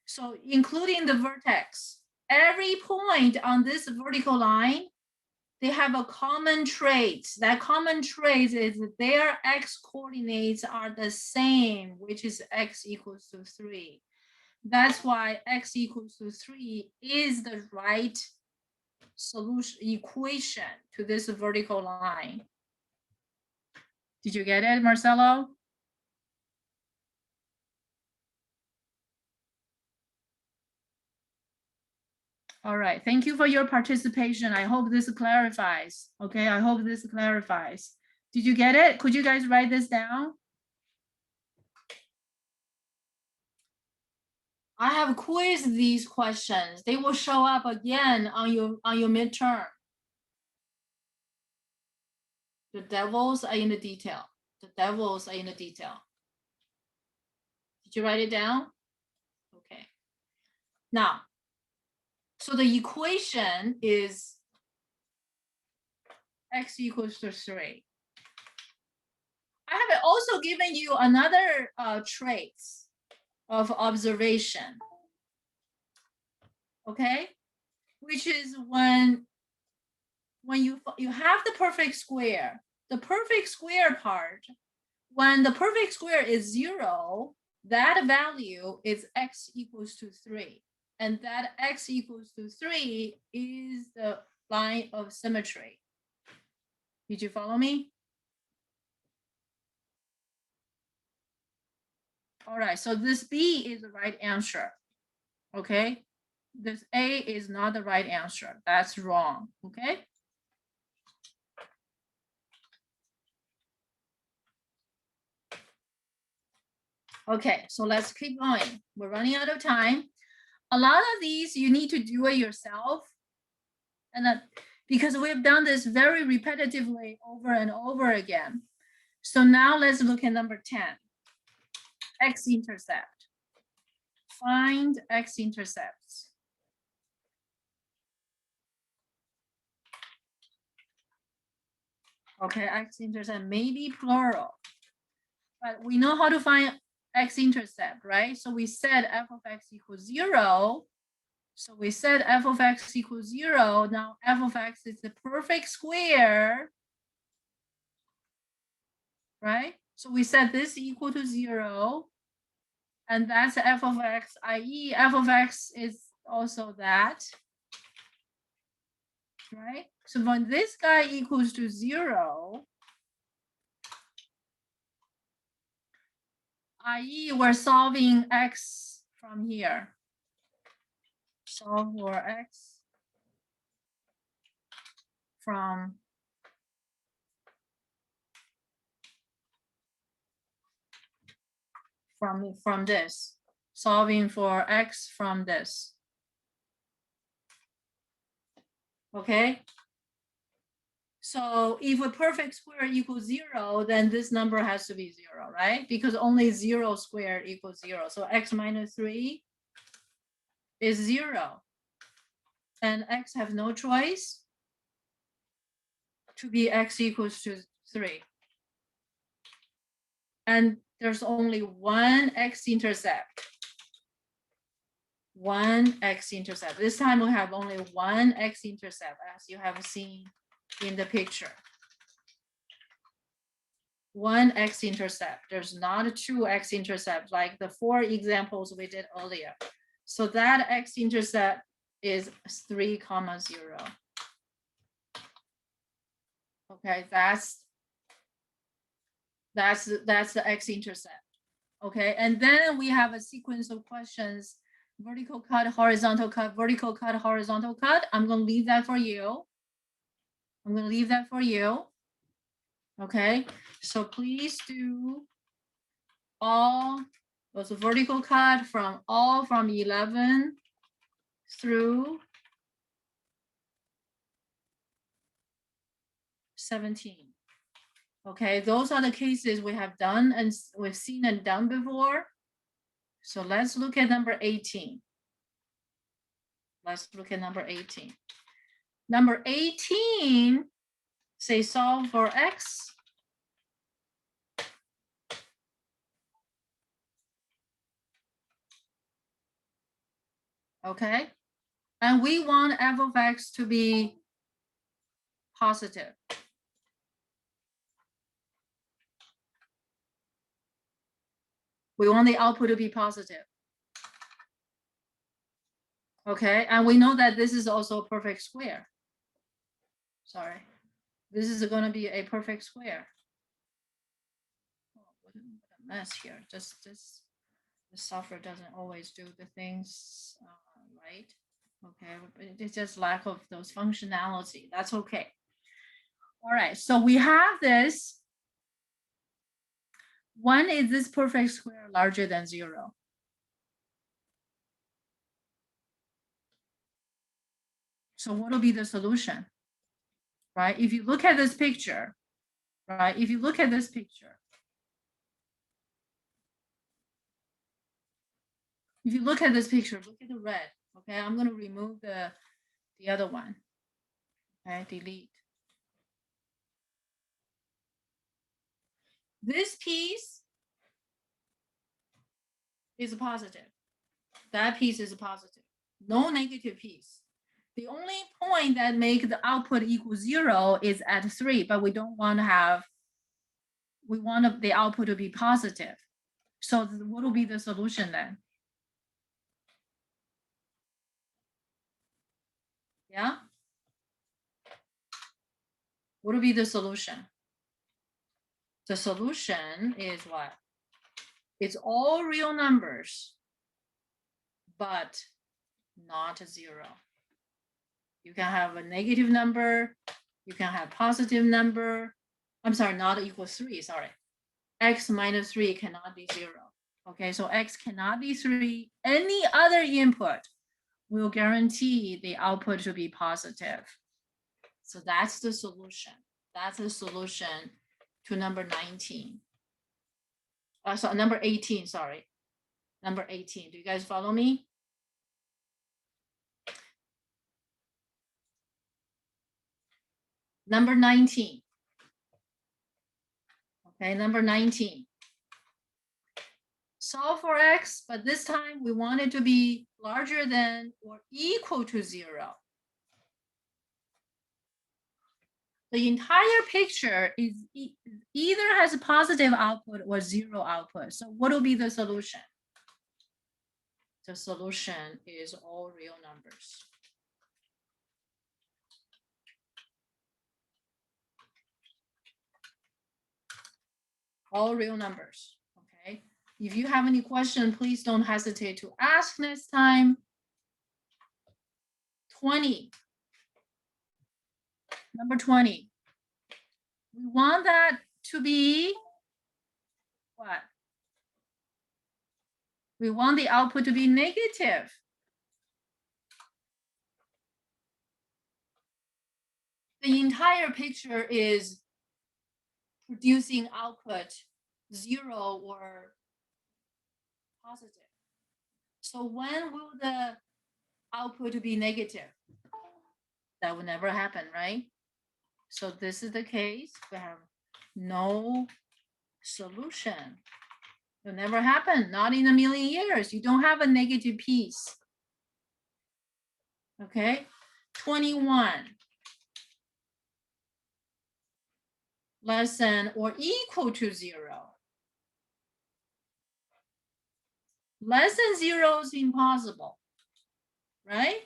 So including the vertex, every point on this vertical line, they have a common trait. That common trait is that their x coordinates are the same, which is x equals to 3. That's why x equals to 3 is the right solution equation to this vertical line. Did you get it, Marcelo? All right, thank you for your participation. I hope this clarifies. Okay, I hope this clarifies. Did you get it? Could you guys write this down? I have quizzed these questions. They will show up again on your midterm. The devils are in the detail. The devils are in the detail. Did you write it down? Okay. Now, so the equation is x equals to 3. I have also given you another traits of observation, okay? Which is when you have the perfect square part, when the perfect square is 0, that value is x equals to 3. And that x equals to 3 is the line of symmetry. Did you follow me? All right, so this B is the right answer, okay? This A is not the right answer. That's wrong, okay? Okay, so let's keep going. We're running out of time. A lot of these you need to do it yourself. And because we've done this very repetitively over and over again. So now let's look at number 10. X-intercept. Find X-intercepts. Okay, X-intercept may be plural, but we know how to find X-intercept, right? So we said f of x equals 0. So we said f of x equals 0. Now f of x is the perfect square, right? So we said this equal to 0. And that's f of x, i.e. f of x is also that, right? So when this guy equals to 0, i.e. we're solving x from here. Solve for x from this, solving for x from this. Okay. So if a perfect square equals 0, then this number has to be 0, right? Because only 0 squared equals 0. So x minus 3 is 0. And x have no choice to be x equals to 3. And there's only one x-intercept. One x-intercept. This time we have only one x-intercept, as you have seen in the picture. One x-intercept. There's not 2 x-intercepts like the 4 examples we did earlier. So that x-intercept is 3, 0. Okay, that's the X-intercept. Okay, and then we have a sequence of questions: vertical cut, horizontal cut, vertical cut, horizontal cut. I'm going to leave that for you. I'm going to leave that for you. Okay, so please do all those vertical cut from 11 through 17. Okay, those are the cases we have done and we've seen and done before. So let's look at number 18. Let's look at number 18. Number 18, say solve for X. Okay, and we want f of X to be positive. We want the output to be positive. Okay, and we know that this is also a perfect square. Sorry, this is going to be a perfect square. Oh, what a mess here. Just this, the software doesn't always do the things right. Okay, it's just lack of those functionality. That's okay. All right, so we have this. When is this perfect square larger than 0? So what will be the solution, right? If you look at this picture, right? If you look at this picture, if you look at this picture, look at the red. Okay, I'm going to remove the other one. Okay, delete. This piece is a positive. That piece is a positive. No negative piece. The only point that make the output equal 0 is at 3, but we don't want to have, we want the output to be positive. So what will be the solution then? Yeah? What will be the solution? The solution is what? It's all real numbers, but not 0. You can have a negative number, you can have positive number. I'm sorry, not equal 3, sorry. X minus 3 cannot be 0. Okay, so X cannot be 3. Any other input will guarantee the output to be positive. So that's the solution. That's the solution to number 19. So number 18, sorry. Number 18. Do you guys follow me? Number 19. Okay, number 19. Solve for X, but this time we want it to be larger than or equal to 0. The entire picture is either has a positive output or 0 output. So what will be the solution? The solution is all real numbers. All real numbers, okay? If you have any question, please don't hesitate to ask next time. 20. Number 20. We want that to be what? We want the output to be negative. The entire picture is producing output 0 or positive. So when will the output be negative? That will never happen, right? So this is the case. We have no solution. It will never happen, not in a million years. You don't have a negative piece. Okay, 21. Less than or equal to 0. Less than 0 is impossible, right?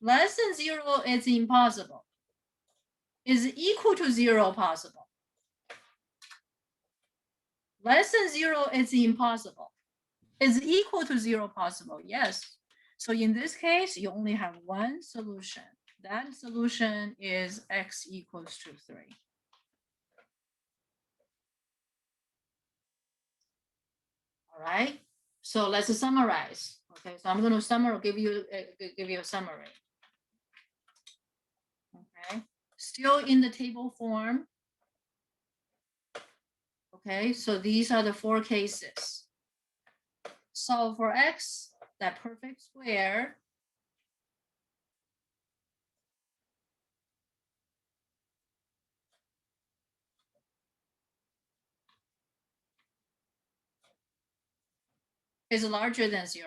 Less than 0 is impossible. Is equal to 0 possible? Less than 0 is impossible. Is equal to 0 possible? Yes. So in this case, you only have one solution. That solution is x equals to 3. All right. So let's summarize. Okay. So I'm going to give you a summary. Okay. Still in the table form. Okay. So these are the 4 cases. Solve for x, that perfect square. Is larger than 0.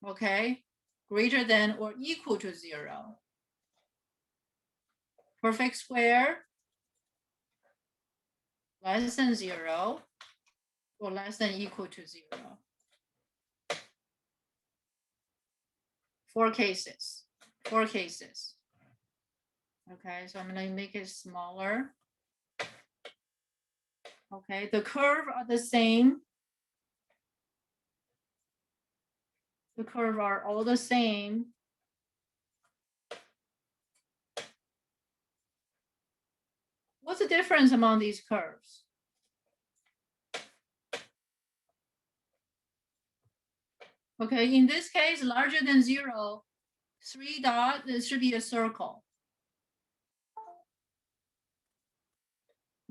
Okay, greater than or equal to 0. Perfect square, less than 0, or less than equal to 0. 4 cases. 4 cases. Okay, so I'm going to make it smaller. Okay, the curve are the same. The curve are all the same. What's the difference among these curves? Okay, in this case, larger than 0, 3 dots, this should be a circle.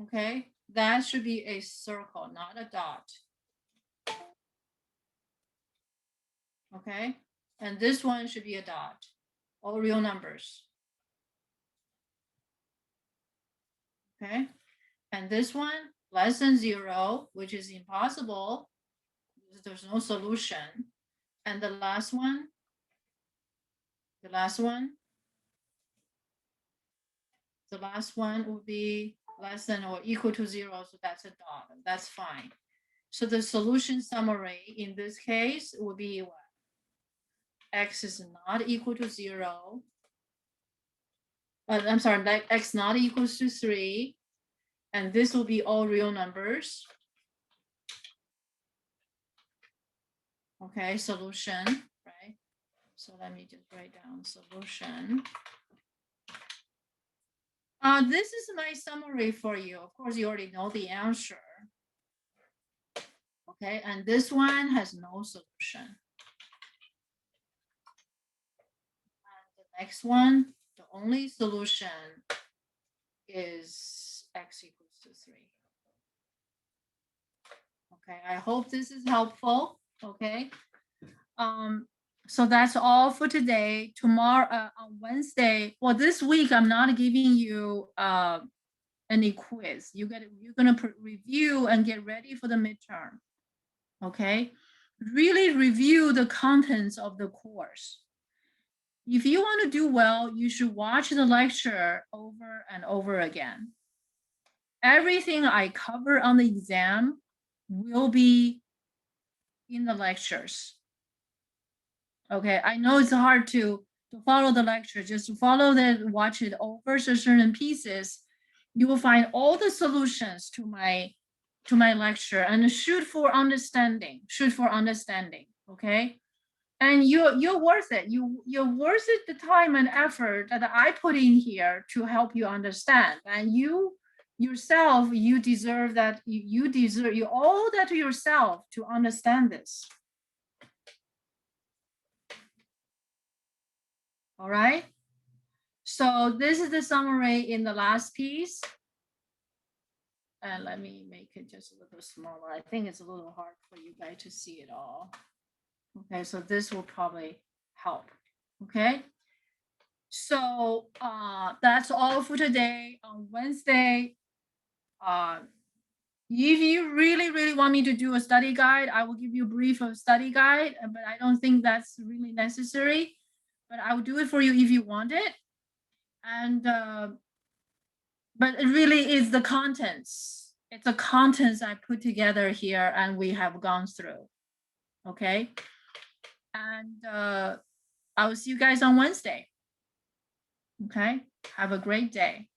Okay, that should be a circle, not a dot. Okay, and this one should be a dot, all real numbers. Okay, and this one less than 0, which is impossible because there's no solution. And the last one would be less than or equal to 0, so that's a dot, that's fine. So the solution summary in this case would be what? X is not equal to 0. I'm sorry, like x not equals to 3. And this will be all real numbers. Okay, solution, right? So let me just write down solution. This is my summary for you. Of course, you already know the answer. Okay, and this one has no solution. And the next one, the only solution is x equals to 3. Okay, I hope this is helpful. Okay. So that's all for today. Tomorrow, on Wednesday, well, this week I'm not giving you any quiz. You're gonna review and get ready for the midterm. Okay, really review the contents of the course. If you want to do well, you should watch the lecture over and over again. Everything I cover on the exam will be in the lectures. Okay, I know it's hard to follow the lecture, just watch it over certain pieces. You will find all the solutions to my lecture and shoot for understanding, okay? And you're worth it. You're worth it the time and effort that I put in here to help you understand. And you yourself, you deserve that. You owe that to yourself to understand this. All right. So this is the summary in the last piece. And let me make it just a little smaller. I think it's a little hard for you guys to see it all. Okay, so this will probably help. Okay. So that's all for today. On Wednesday, if you really want me to do a study guide, I will give you a brief of study guide, but I don't think that's really necessary. But I will do it for you if you want it. And but it really is the contents. It's the contents I put together here and we have gone through. Okay. And I will see you guys on Wednesday. Okay. Have a great day.